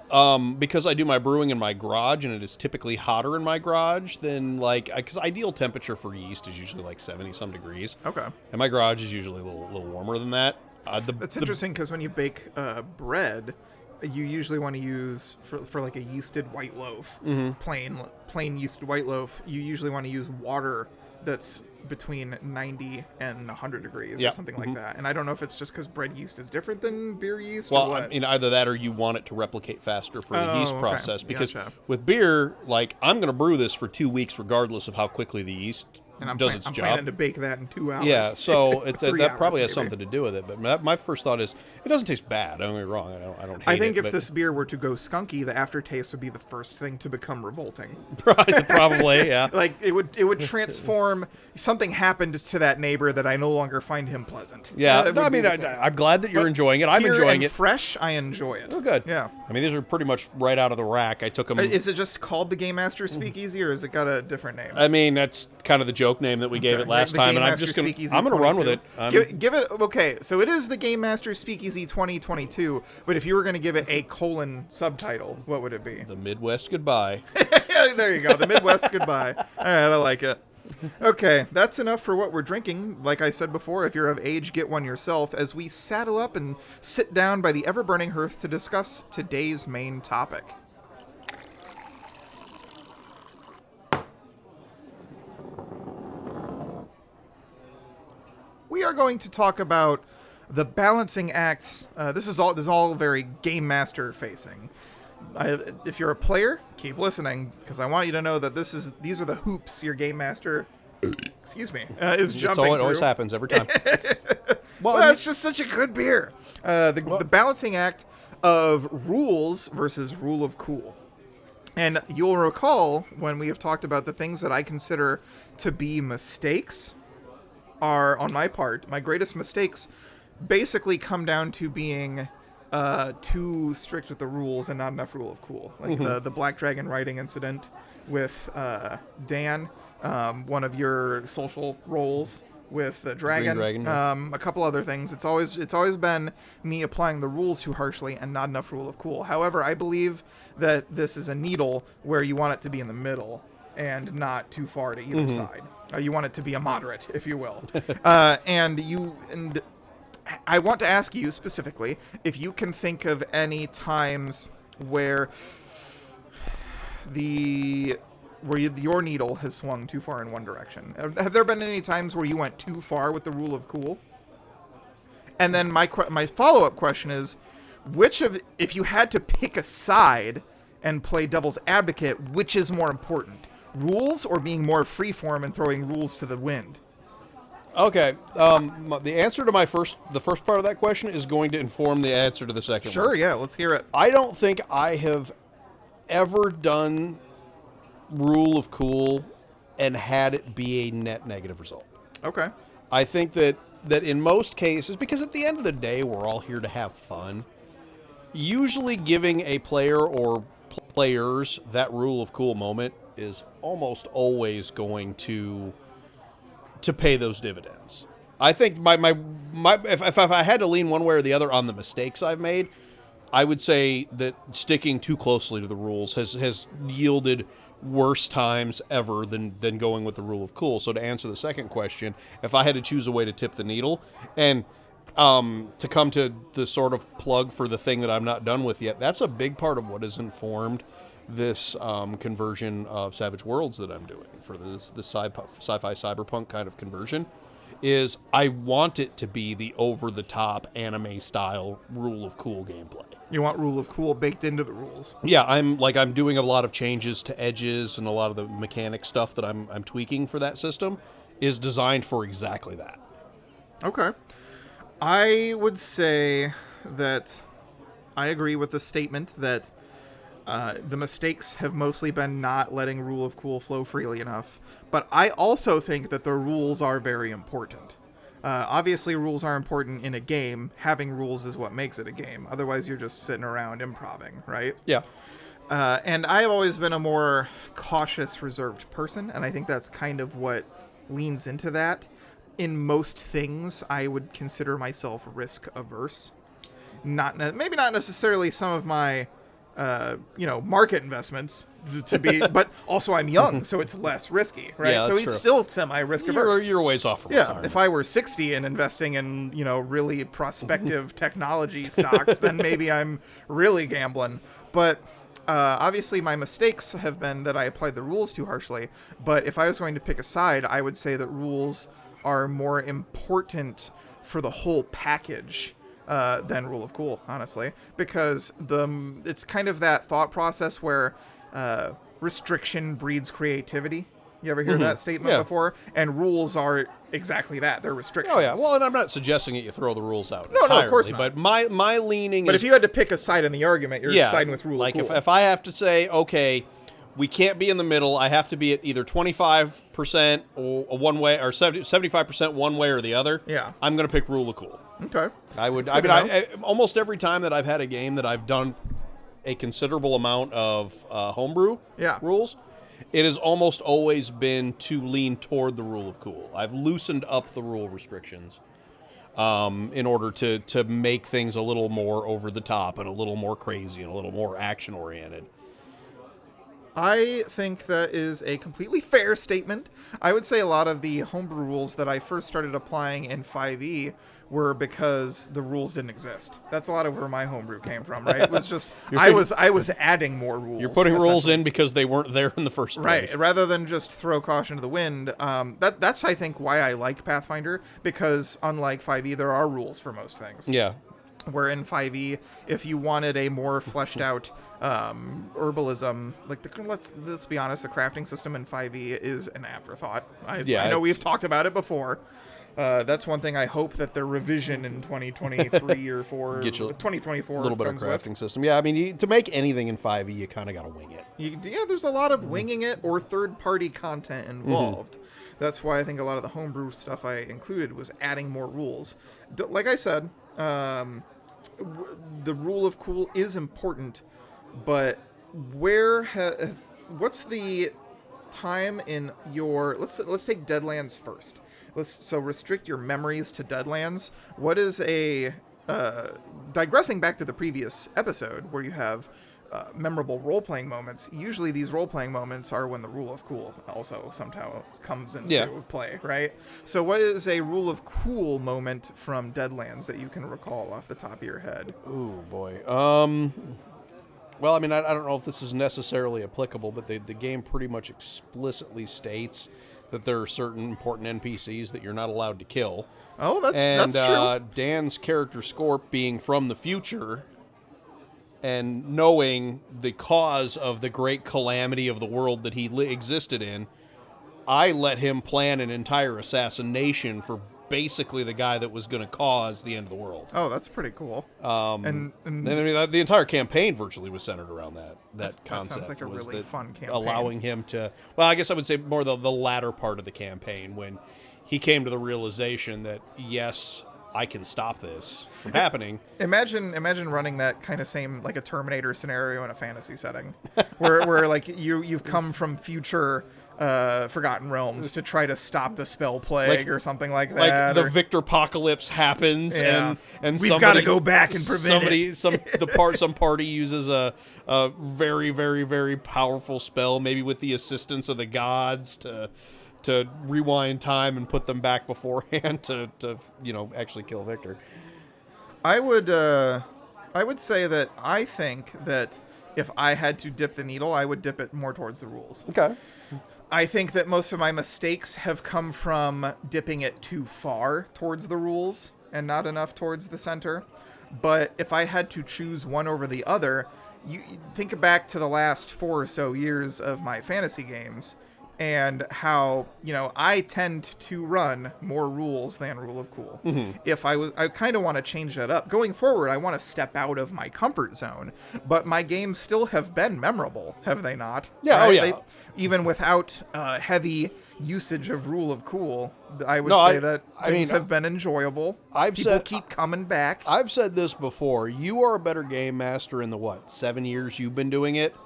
because I do my brewing in my garage, and it is typically hotter in my garage than because ideal temperature for yeast is usually like 70-some degrees. Okay. And my garage is usually a little warmer than that. That's interesting, because when you bake bread, you usually want to use for like a yeasted white loaf, plain yeasted white loaf. You usually want to use water that's between 90 and 100 degrees or something like that. And I don't know if it's just because bread yeast is different than beer yeast or what. I mean, either that or you want it to replicate faster for the yeast process. Because Gotcha. with beer, I'm going to brew this for 2 weeks regardless of how quickly the yeast does its I'm job. planning to bake that in 2 hours. Yeah, so it's 3 that hours, probably has maybe. something to do with it. But my first thought is, it doesn't taste bad. Don't get me wrong. I don't hate it. I think if but- this beer were to go skunky, the aftertaste would be the first thing to become revolting. Probably, yeah. Like it would transform. Something happened to that neighbor that I no longer find him pleasant. Yeah, That no, I would be mean, the case. I'm glad that you're But enjoying it. I'm pure enjoying and it. fresh. I enjoy it. Oh, good. Yeah. I mean, these are pretty much right out of the rack. I took them. Is it just called the Game Master Speakeasy, or has it got a different name? I mean, that's kind of the joke name that we gave it last The time, Game and I'm Master just gonna Speakeasy I'm gonna run with 22. it. Give it okay. So it is the Game Master Speakeasy 2022. But if you were going to give it a colon subtitle, what would it be? The Midwest goodbye. There you go. The Midwest goodbye. All right, I like it. Okay, that's enough for what we're drinking. Like I said before, if you're of age, get one yourself, as we saddle up and sit down by the ever-burning hearth to discuss today's main topic. We are going to talk about the balancing act. This is all very Game Master facing. If you're a player, keep listening, because I want you to know that these are the hoops your Game Master, is jumping It always through. happens every time. Well, it's just such a good beer. The balancing act of rules versus rule of cool. And you'll recall when we have talked about the things that I consider to be mistakes are, on my part, my greatest mistakes basically come down to being too strict with the rules and not enough rule of cool. Like the Black Dragon writing incident with Dan, one of your social roles with the dragon, Green Dragon, a couple other things. It's always been me applying the rules too harshly and not enough rule of cool. However, I believe that this is a needle where you want it to be in the middle and not too far to either side. You want it to be a moderate, if you will. And I want to ask you specifically if you can think of any times where your needle has swung too far in one direction. Have there been any times where you went too far with the rule of cool? And then my follow-up question is, if you had to pick a side and play devil's advocate, which is more important? Rules or being more freeform and throwing rules to the wind? Okay. The answer to the first part of that question is going to inform the answer to the second one. Sure, yeah, let's hear it. I don't think I have ever done rule of cool and had it be a net negative result. Okay. I think that in most cases, because at the end of the day, we're all here to have fun, usually giving a player or players that rule of cool moment is almost always going to pay those dividends. I think if I had to lean one way or the other on the mistakes I've made, I would say that sticking too closely to the rules has yielded worse times ever than going with the rule of cool. So to answer the second question, if I had to choose a way to tip the needle and to come to the sort of plug for the thing that I'm not done with yet, that's a big part of what has informed this conversion of Savage Worlds that I'm doing for this sci-fi cyberpunk kind of conversion is I want it to be the over-the-top anime-style rule of cool gameplay. You want rule of cool baked into the rules. Yeah, I'm doing a lot of changes to edges, and a lot of the mechanic stuff that I'm tweaking for that system is designed for exactly that. Okay. I would say that I agree with the statement that the mistakes have mostly been not letting rule of cool flow freely enough. But I also think that the rules are very important. Obviously, rules are important in a game. Having rules is what makes it a game. Otherwise, you're just sitting around improvising, right? Yeah. And I've always been a more cautious, reserved person, and I think that's kind of what leans into that. In most things, I would consider myself risk-averse. Maybe not necessarily some of my market investments to be, but also I'm young, so it's less risky, right? Yeah, so it's true. still semi-risk averse. You're a ways off from retirement. If I were 60 and investing in, really prospective technology stocks, then maybe I'm really gambling. But obviously my mistakes have been that I applied the rules too harshly. But if I was going to pick a side, I would say that rules are more important for the whole package than rule of cool, honestly, because it's kind of that thought process where restriction breeds creativity. You ever hear that statement before? And rules are exactly that. They're restrictions. Oh, yeah. Well, and I'm not suggesting that you throw the rules out No, of course not. But my leaning But is... if you had to pick a side in the argument, you're siding with rule of cool. If I have to say, okay, we can't be in the middle, I have to be at either 25% or one way, or 75% one way or the other, I'm going to pick rule of cool. Okay. Almost every time that I've had a game that I've done a considerable amount of homebrew rules, it has almost always been to lean toward the rule of cool. I've loosened up the rule restrictions in order to make things a little more over the top and a little more crazy and a little more action oriented. I think that is a completely fair statement. I would say a lot of the homebrew rules that I first started applying in 5e were because the rules didn't exist. That's a lot of where my homebrew came from, right? It was just I was adding more rules. You're putting rules in because they weren't there in the first place. Right, rather than just throw caution to the wind. That's I think why I like Pathfinder, because unlike 5e, there are rules for most things. Yeah. Where in 5e, if you wanted a more fleshed out herbalism, like let's be honest, the crafting system in 5e is an afterthought. I know we've talked about it before. That's one thing I hope that their revision in 2023 or 2024 a little better crafting system. Yeah, I mean, to make anything in 5e, you kind of got to wing it. There's a lot of winging it or third-party content involved. That's why I think a lot of the homebrew stuff I included was adding more rules. Like I said, the rule of cool is important, but what's the time in your... Let's take Deadlands first. So restrict your memories to Deadlands. What is digressing back to the previous episode where you have memorable role-playing moments, usually these role-playing moments are when the rule of cool also somehow comes into play, right? So what is a rule of cool moment from Deadlands that you can recall off the top of your head? Ooh, boy. Well, I mean, I don't know if this is necessarily applicable, but the game pretty much explicitly states that there are certain important NPCs that you're not allowed to kill. Oh, that's true. Dan's character Scorp being from the future and knowing the cause of the great calamity of the world that he existed in, I let him plan an entire assassination for basically the guy that was going to cause the end of the world. Oh, that's pretty cool. And I mean, the entire campaign virtually was centered around that concept. That sounds like a really fun campaign. Allowing him to... Well, I guess I would say more the latter part of the campaign, when he came to the realization that, yes, I can stop this from happening. Imagine running that kind of same, like a Terminator scenario in a fantasy setting, where like you've come from future Forgotten Realms to try to stop the spell plague or something like that. Like the Victor Apocalypse happens, and we've got to go back and prevent some party uses a very, very, very powerful spell, maybe with the assistance of the gods, to rewind time and put them back beforehand to actually kill Victor. I would say that I think that if I had to dip the needle, I would dip it more towards the rules. Okay. I think that most of my mistakes have come from dipping it too far towards the rules and not enough towards the center. But if I had to choose one over the other, you think back to the last 4 or so years of my fantasy games and how, I tend to run more rules than Rule of Cool. I kind of want to change that up. Going forward, I want to step out of my comfort zone, but my games still have been memorable, have they not? Yeah, right? oh yeah. Even without heavy usage of Rule of Cool, I would say that things have been enjoyable. People keep coming back. I've said this before. You are a better game master in the 7 years you've been doing it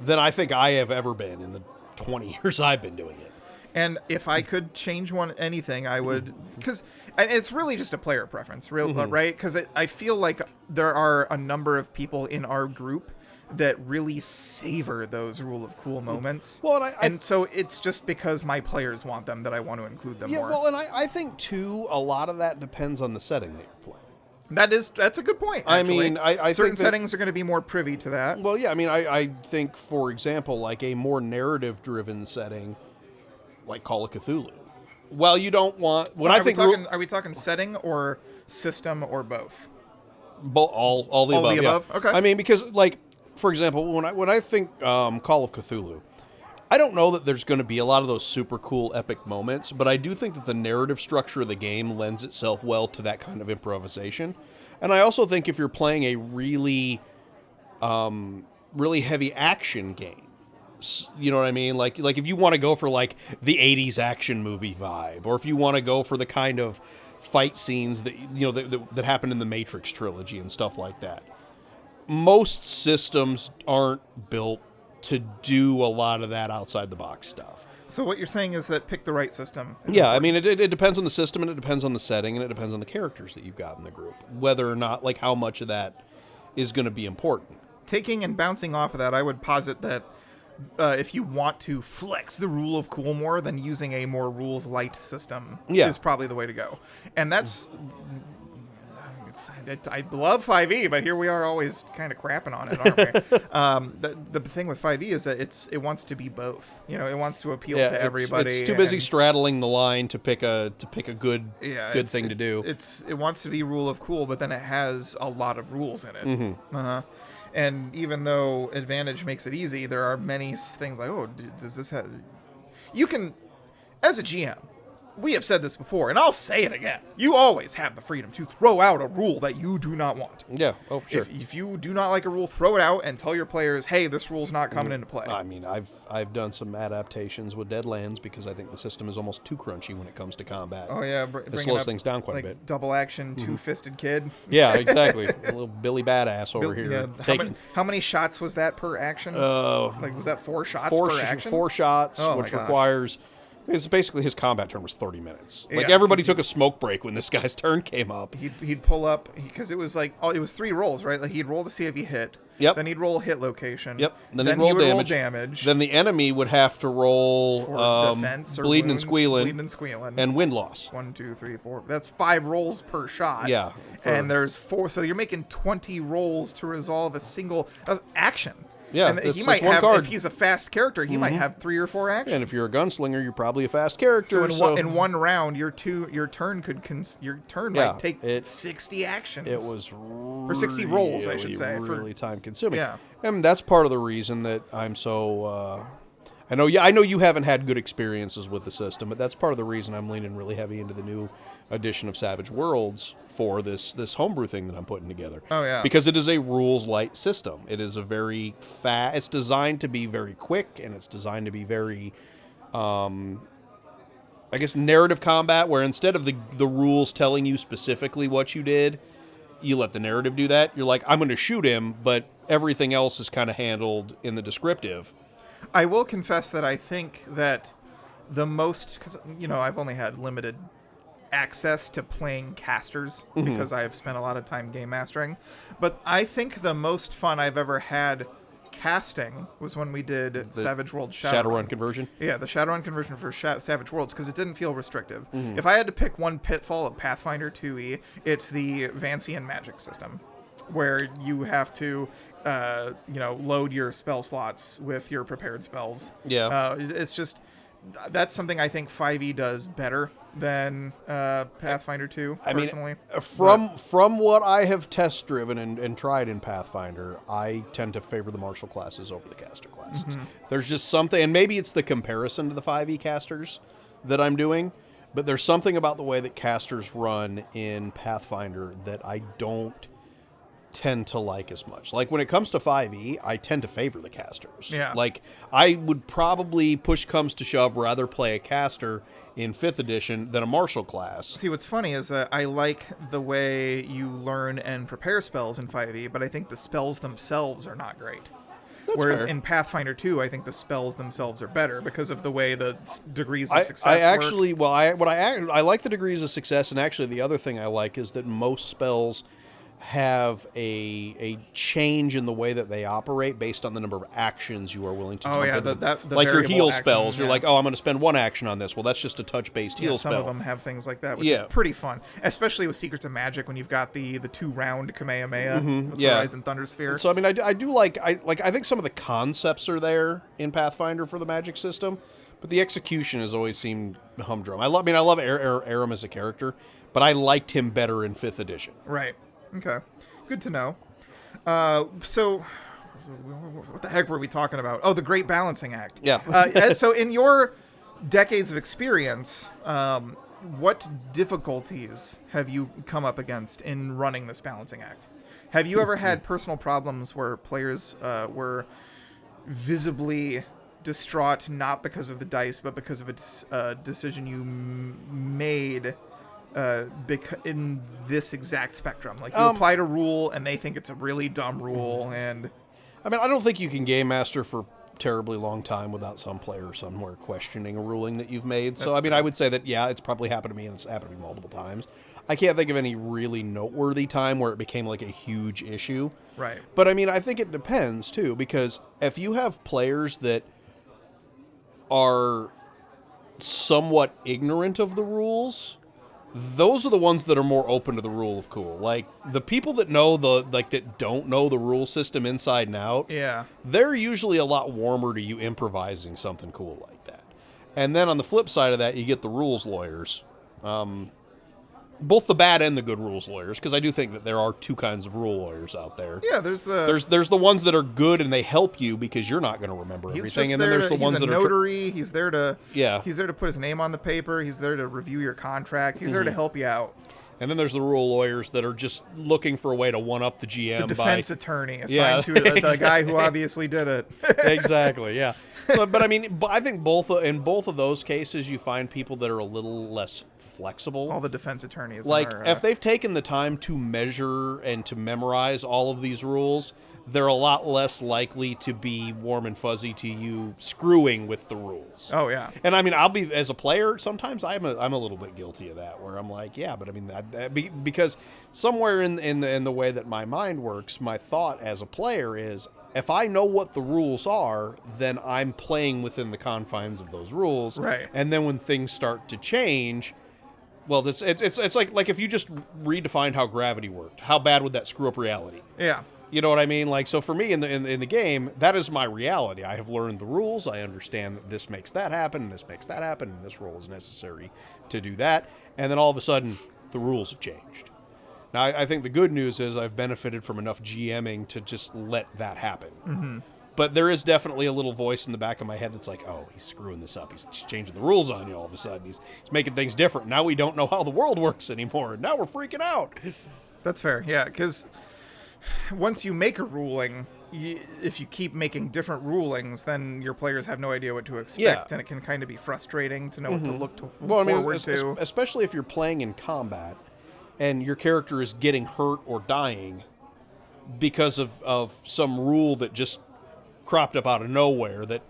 than I think I have ever been in the 20 years I've been doing it. And if I could change anything, I would, because it's really just a player preference, right? Because I feel like there are a number of people in our group that really savor those Rule of Cool moments. Well, and so it's just because my players want them that I want to include them more. Yeah, well, and I think, too, a lot of that depends on the setting that you're playing. That's a good point, actually. I mean, certain settings are going to be more privy to that. Well, yeah, I mean, I think, for example, like a more narrative-driven setting, like Call of Cthulhu. Well, you don't want... Are we talking setting or system or both? All the above. The above? Yeah. Okay. I mean, because, like, for example, when I think Call of Cthulhu, I don't know that there's going to be a lot of those super cool epic moments, but I do think that the narrative structure of the game lends itself well to that kind of improvisation. And I also think if you're playing a really heavy action game, you know what I mean? Like if you want to go for like the 80s action movie vibe, or if you want to go for the kind of fight scenes that that happen in the Matrix trilogy and stuff like that. Most systems aren't built to do a lot of that outside the box stuff. So what you're saying is that pick the right system. Yeah, I mean, it depends on the system, and it depends on the setting, and it depends on the characters that you've got in the group, whether or not, like, how much of that is going to be important. Taking and bouncing off of that, I would posit that if you want to flex the Rule of Cool more, then using a more rules light system is probably the way to go. And that's... I love 5e, but here we are always kind of crapping on it, aren't we? The thing with 5e is that it wants to be both. It wants to appeal to everybody. It's too busy straddling the line to pick a good thing to do. It wants to be Rule of Cool, but then it has a lot of rules in it. And even though Advantage makes it easy, there are many things like, does this have... You can, as a GM, we have said this before, and I'll say it again. You always have the freedom to throw out a rule that you do not want. Yeah, for sure. If you do not like a rule, throw it out and tell your players, hey, this rule's not coming into play. I mean, I've done some adaptations with Deadlands because I think the system is almost too crunchy when it comes to combat. Oh, yeah. It slows things down quite a bit. Double action, two-fisted kid. Yeah, exactly. A little Billy Badass over here. Yeah. How many shots was that per action? Was that 4 shots per action? 4 shots, which requires... It's basically his combat turn was 30 minutes. Like everybody took a smoke break when this guy's turn came up. He'd pull up because it was it was 3 rolls, right? Like he'd roll to see if he hit. Yep. Then he'd roll hit location. Yep. Then he would roll damage. Then the enemy would have to roll defense or bleeding wounds, and squealing, and wind loss. 1, 2, 3, 4. That's 5 rolls per shot. Yeah. And there's 4, so you're making 20 rolls to resolve a single action. Yeah, and he might have, if he's a fast character, he might have 3 or 4 actions. And if you're a gunslinger, you're probably a fast character. So in one round, your turn might take 60 actions. It was or 60 rolls, I should say. Really time consuming. Yeah, and that's part of the reason that I'm so. I know you haven't had good experiences with the system, but that's part of the reason I'm leaning really heavy into the new edition of Savage Worlds for this homebrew thing that I'm putting together. Oh, yeah. Because it is a rules-light system. It is a very fast... It's designed to be very quick, and it's designed to be very, narrative combat, where instead of the rules telling you specifically what you did, you let the narrative do that. You're like, I'm going to shoot him, but everything else is kind of handled in the descriptive. I will confess that I think that the most... Because, I've only had limited access to playing casters because I have spent a lot of time game mastering. But I think the most fun I've ever had casting was when we did the Savage Worlds Shadowrun conversion. Yeah, the Shadowrun conversion for Savage Worlds, because it didn't feel restrictive. If I had to pick one pitfall of Pathfinder 2e, it's the Vancian magic system. where you have to, load your spell slots with your prepared spells. Yeah. It's just that's something I think 5e does better than Pathfinder 2. Personally, from what I have test driven and tried in Pathfinder, I tend to favor the martial classes over the caster classes. There's just something, and maybe it's the comparison to the 5e casters that I'm doing, but there's something about the way that casters run in Pathfinder that I don't tend to like as much. Like when it comes to 5e, I tend to favor the casters. Yeah. Like I would probably, push comes to shove, rather play a caster in 5th edition than a martial class. See, what's funny is that I like the way you learn and prepare spells in 5e, but I think the spells themselves are not great. Whereas fair. in Pathfinder 2, I think the spells themselves are better because of the way the degrees of I success actually, work. I like the degrees of success, and actually the other thing I like is that most spells have a change in the way that they operate based on the number of actions you are willing to dump into them. The like your variable heal action, spells. You're yeah. like, oh, I'm going to spend 1 action on this. Well, that's just a touch-based heal Some spell. of them have things like that, which is pretty fun, especially with Secrets of Magic when you've got the 2-round Kamehameha with Horizon Thunder Sphere. So I mean, I do like I think some of the concepts are there in Pathfinder for the magic system, but the execution has always seemed humdrum. I love Aram as a character, but I liked him better in 5th edition. Right. Okay. Good to know. So, what the heck were we talking about? Oh, the Great Balancing Act. Yeah. So, in your decades of experience, what difficulties have you come up against in running this balancing act? Have you ever had personal problems where players were visibly distraught, not because of the dice, but because of a decision you made in this exact spectrum? Like, you applied a rule, and they think it's a really dumb rule, and... I mean, I don't think you can game master for a terribly long time without some player somewhere questioning a ruling that you've made. So, I mean, I would say that, yeah, it's probably happened to me, and it's happened to me multiple times. I can't think of any really noteworthy time where it became, like, a huge issue. Right. But, I mean, I think it depends, too, because if you have players that are somewhat ignorant of the rules, those are the ones that are more open to the rule of cool. Like, the people that know that don't know the rule system inside and out, Yeah. they're usually a lot warmer to you improvising something cool like that. And then on the flip side of that, you get the rules lawyers. Both the bad and the good rules lawyers, because I do think that there are two kinds of rule lawyers out there. Yeah, there's the ones that are good and they help you because you're not going to remember everything, and then there's the ones that are notary. He's there to he's there to put his name on the paper. He's there to review your contract. He's there to help you out. And then there's the rule lawyers that are just looking for a way to one-up the GM. The defense attorney assigned to the guy who obviously did it. Exactly, yeah. So, but I mean, I think in both of those cases, you find people that are a little less flexible. All the defense attorneys. Like, if they've taken the time to measure and to memorize all of these rules, they're a lot less likely to be warm and fuzzy to you screwing with the rules. Oh, yeah. And I mean, I'll be, as a player, sometimes I'm a little bit guilty of that, where I'm like, yeah, but I mean, because somewhere in the way that my mind works, my thought as a player is, if I know what the rules are, then I'm playing within the confines of those rules. Right. And then when things start to change, well, it's like if you just redefined how gravity worked, how bad would that screw up reality? Yeah. You know what I mean? Like, so for me in the game, that is my reality. I have learned the rules. I understand that this makes that happen, and this makes that happen, and this rule is necessary to do that. And then all of a sudden, the rules have changed. Now, I think the good news is I've benefited from enough GMing to just let that happen. Mm-hmm. But there is definitely a little voice in the back of my head that's like, oh, he's screwing this up. He's changing the rules on you all of a sudden. He's making things different. Now we don't know how the world works anymore. Now we're freaking out. That's fair, yeah, because once you make a ruling, if you keep making different rulings, then your players have no idea what to expect, and it can kind of be frustrating to know what to look forward to. Especially if you're playing in combat and your character is getting hurt or dying because of some rule that just cropped up out of nowhere that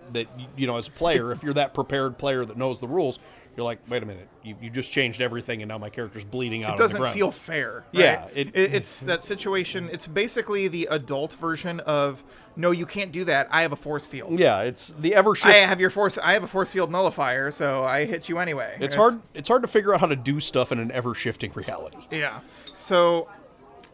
you know, as a player, if you're that prepared player that knows the rules, you're like, wait a minute, you just changed everything and now my character's bleeding out on the ground. It doesn't feel fair. Right? Yeah. It's that situation. It's basically the adult version of, no, you can't do that. I have a force field. Yeah, it's the ever shift. I have a force field nullifier, so I hit you anyway. It's hard to figure out how to do stuff in an ever shifting reality. Yeah. So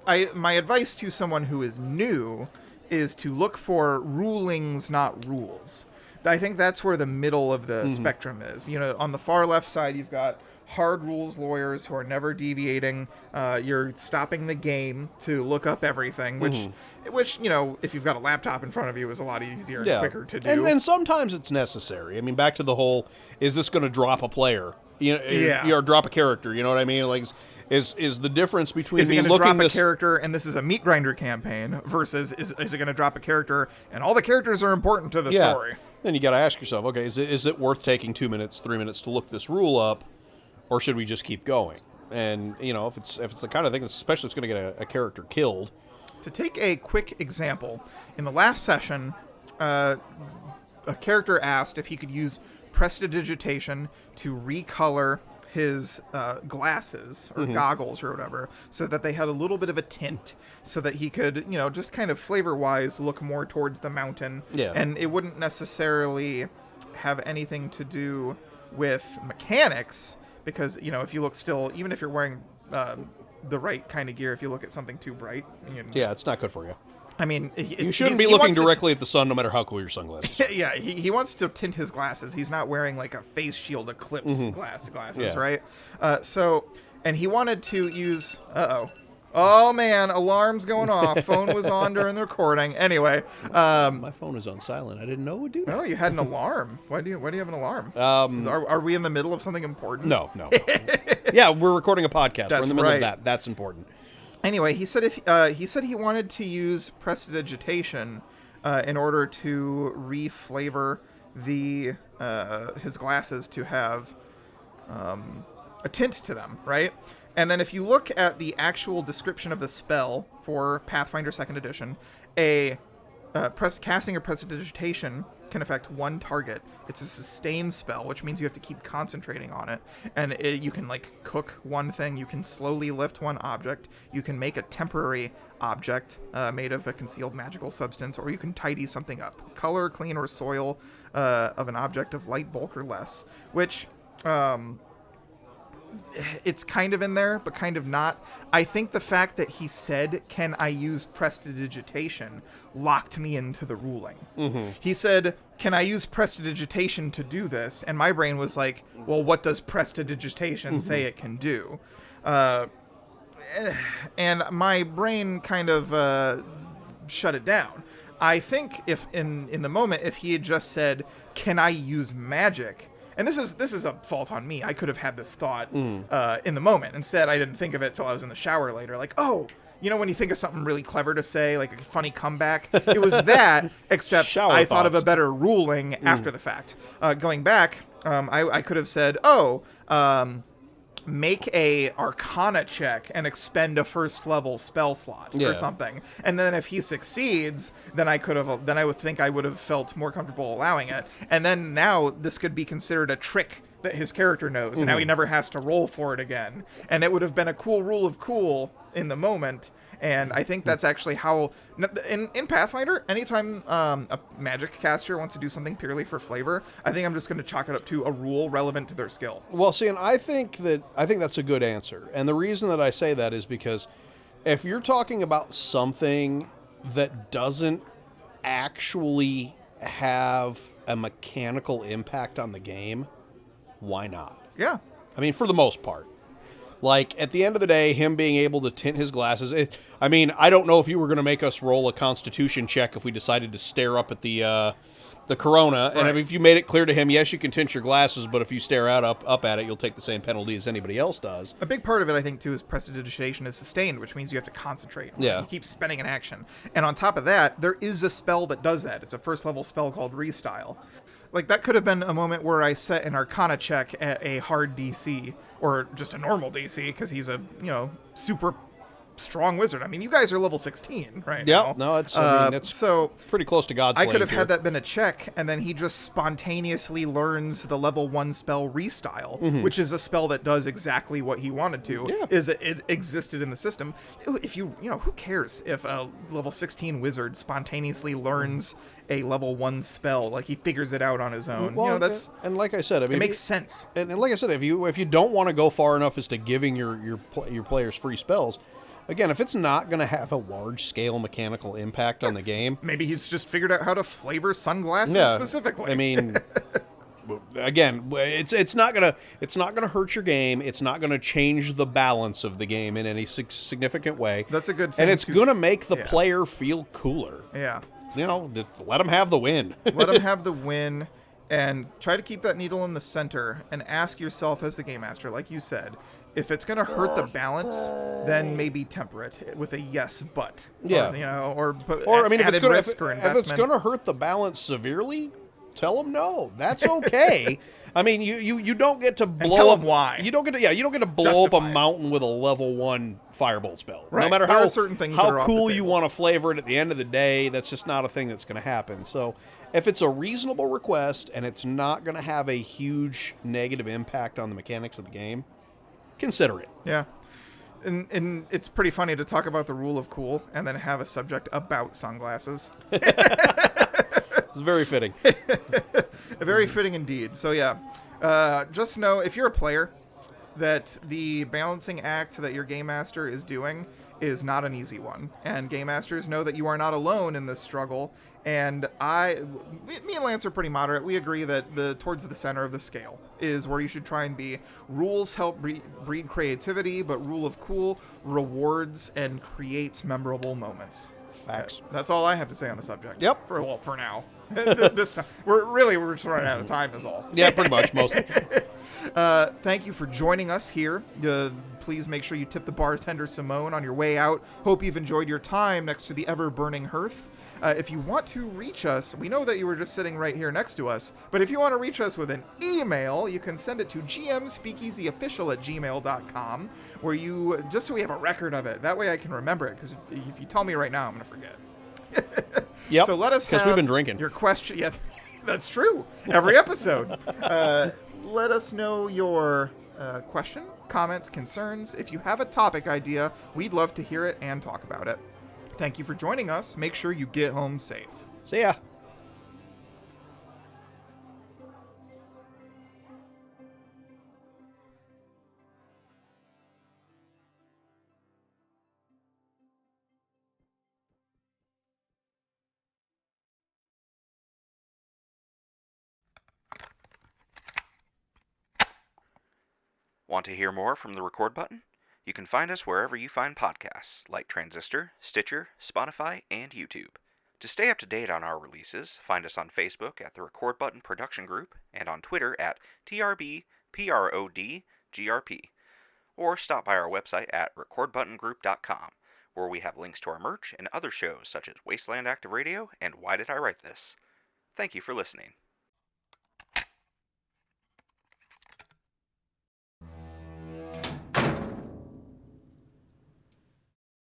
my advice to someone who is new is to look for rulings, not rules. I think that's where the middle of the spectrum is. On the far left side, you've got hard rules lawyers who are never deviating. You're stopping the game to look up everything, which if you've got a laptop in front of you, is a lot easier and quicker to do. And sometimes it's necessary. I mean, back to the whole, is this going to drop a player? Or drop a character, you know what I mean? Like, is the difference between me looking drop a character and this is a meat grinder campaign versus is it going to drop a character and all the characters are important to the story? Then you got to ask yourself, okay, is it worth taking 2 minutes, 3 minutes to look this rule up, or should we just keep going? And if it's the kind of thing, especially it's going to get a character killed. To take a quick example, in the last session, a character asked if he could use prestidigitation to recolor his glasses or goggles or whatever, so that they had a little bit of a tint, so that he could, just kind of flavor-wise look more towards the mountain. Yeah. And it wouldn't necessarily have anything to do with mechanics, because, if you look still, even if you're wearing the right kind of gear, if you look at something too bright. Yeah, it's not good for you. I mean, you shouldn't be looking directly at the sun, no matter how cool your sunglasses are. Yeah, he wants to tint his glasses. He's not wearing like a face shield eclipse glasses, right? And he wanted to use. Oh man, alarm's going off. Phone was on during the recording. Anyway, my phone is on silent. I didn't know it would do that. No, you had an alarm. Why do you have an alarm? Are we in the middle of something important? No. Yeah, we're recording a podcast. We're in the middle of that. That's important. Anyway, he said he wanted to use prestidigitation in order to reflavor his glasses to have a tint to them, right? And then if you look at the actual description of the spell for Pathfinder 2nd Edition, casting or prestidigitation can affect one target. It's a sustained spell, which means you have to keep concentrating on it. And you can cook one thing. You can slowly lift one object. You can make a temporary object made of a concealed magical substance, or you can tidy something up. Color, clean, or soil of an object of light bulk or less, which... it's kind of in there, but kind of not. I think the fact that he said, "Can I use prestidigitation?" locked me into the ruling. He said, "Can I use prestidigitation to do this?" And my brain was like, "Well, what does prestidigitation say it can do?" And my brain kind of shut it down. I think if in the moment, if he had just said, "Can I use magic?" And this is a fault on me. I could have had this thought in the moment. Instead, I didn't think of it till I was in the shower later. Like, when you think of something really clever to say, like a funny comeback, it was that, except I thought of a better ruling after the fact. Going back, I could have said, make a Arcana check and expend a first level spell slot or something. And then if he succeeds, then I would think I would have felt more comfortable allowing it. And then now this could be considered a trick that his character knows, and now he never has to roll for it again. And it would have been a cool rule of cool in the moment. And I think that's actually how, in Pathfinder, anytime a magic caster wants to do something purely for flavor, I think I'm just going to chalk it up to a rule relevant to their skill. Well, see, and I think that's a good answer. And the reason that I say that is because if you're talking about something that doesn't actually have a mechanical impact on the game, why not? Yeah. I mean, for the most part. Like, at the end of the day, him being able to tint his glasses... I don't know if you were going to make us roll a Constitution check if we decided to stare up at the Corona. Right. And if you made it clear to him, yes, you can tint your glasses, but if you stare out up at it, you'll take the same penalty as anybody else does. A big part of it, I think, too, is prestidigitation is sustained, which means you have to concentrate. Yeah. You keep spending an action. And on top of that, there is a spell that does that. It's a first-level spell called Restyle. Like, that could have been a moment where I set an Arcana check at a hard DC, or just a normal DC, because he's a, super strong wizard. I mean, you guys are level 16 right now. No, it's so pretty close to God's I could have here. had that been a check, and then he just spontaneously learns the level 1 spell Restyle, which is a spell that does exactly what he wanted to. Yeah. It existed in the system. If who cares if a level 16 wizard spontaneously learns a level 1 spell, like he figures it out on his own? Well, that's, and like I said, I mean, it makes sense. And like I said, if you don't want to go far enough as to giving your players free spells, again, if it's not going to have a large-scale mechanical impact on the game, Maybe he's just figured out how to flavor sunglasses specifically. I mean, again, it's not gonna hurt your game. It's not gonna change the balance of the game in any significant way. That's a good thing. And it's gonna make the player feel cooler. Yeah. You know, just let them have the win. Let them have the win, and try to keep that needle in the center, and ask yourself as the game master, like you said, if it's going to hurt the balance, then maybe temper it with a yes, but. Yeah. Or, you know, or I mean, if it's going to hurt the balance severely, tell them no. That's okay. I mean, you don't get to blow and tell up them why. You don't get to blow up a mountain with a level 1 firebolt spell. Right. No matter there how are certain things how that are cool off the you table. want to flavor it at the end of the day, that's just not a thing that's going to happen. So, if it's a reasonable request and it's not going to have a huge negative impact on the mechanics of the game, consider it. Yeah. And it's pretty funny to talk about the rule of cool and then have a subject about sunglasses. It's very fitting. Very fitting indeed. So yeah, just know if you're a player that the balancing act that your game master is doing is not an easy one, and game masters know that you are not alone in this struggle. And me and Lance are pretty moderate. We agree that towards the center of the scale is where you should try and be. Rules help breed creativity, but rule of cool rewards and creates memorable moments. Facts. That's all I have to say on the subject. Yep. For now. This time we're just running out of time is all. Yeah, pretty much, mostly. Thank you for joining us here. Please make sure you tip the bartender Simone on your way out. Hope you've enjoyed your time next to the ever-burning hearth. If you want to reach us, we know that you were just sitting right here next to us, but if you want to reach us with an email, you can send it to gmspeakeasyofficial@gmail.com, where just so we have a record of it. That way I can remember it, because if you tell me right now, I'm going to forget. Yep. So let us because we've been drinking. Your question. Yeah, that's true. Every episode. Let us know your question, comments, concerns. If you have a topic idea, we'd love to hear it and talk about it. Thank you for joining us. Make sure you get home safe. See ya. Want to hear more from the Record Button? You can find us wherever you find podcasts, like Transistor, Stitcher, Spotify, and YouTube. To stay up to date on our releases, find us on Facebook at the Record Button Production Group and on Twitter at TRBPRODGRP. Or stop by our website at recordbuttongroup.com, where we have links to our merch and other shows such as Wasteland Active Radio and Why Did I Write This? Thank you for listening.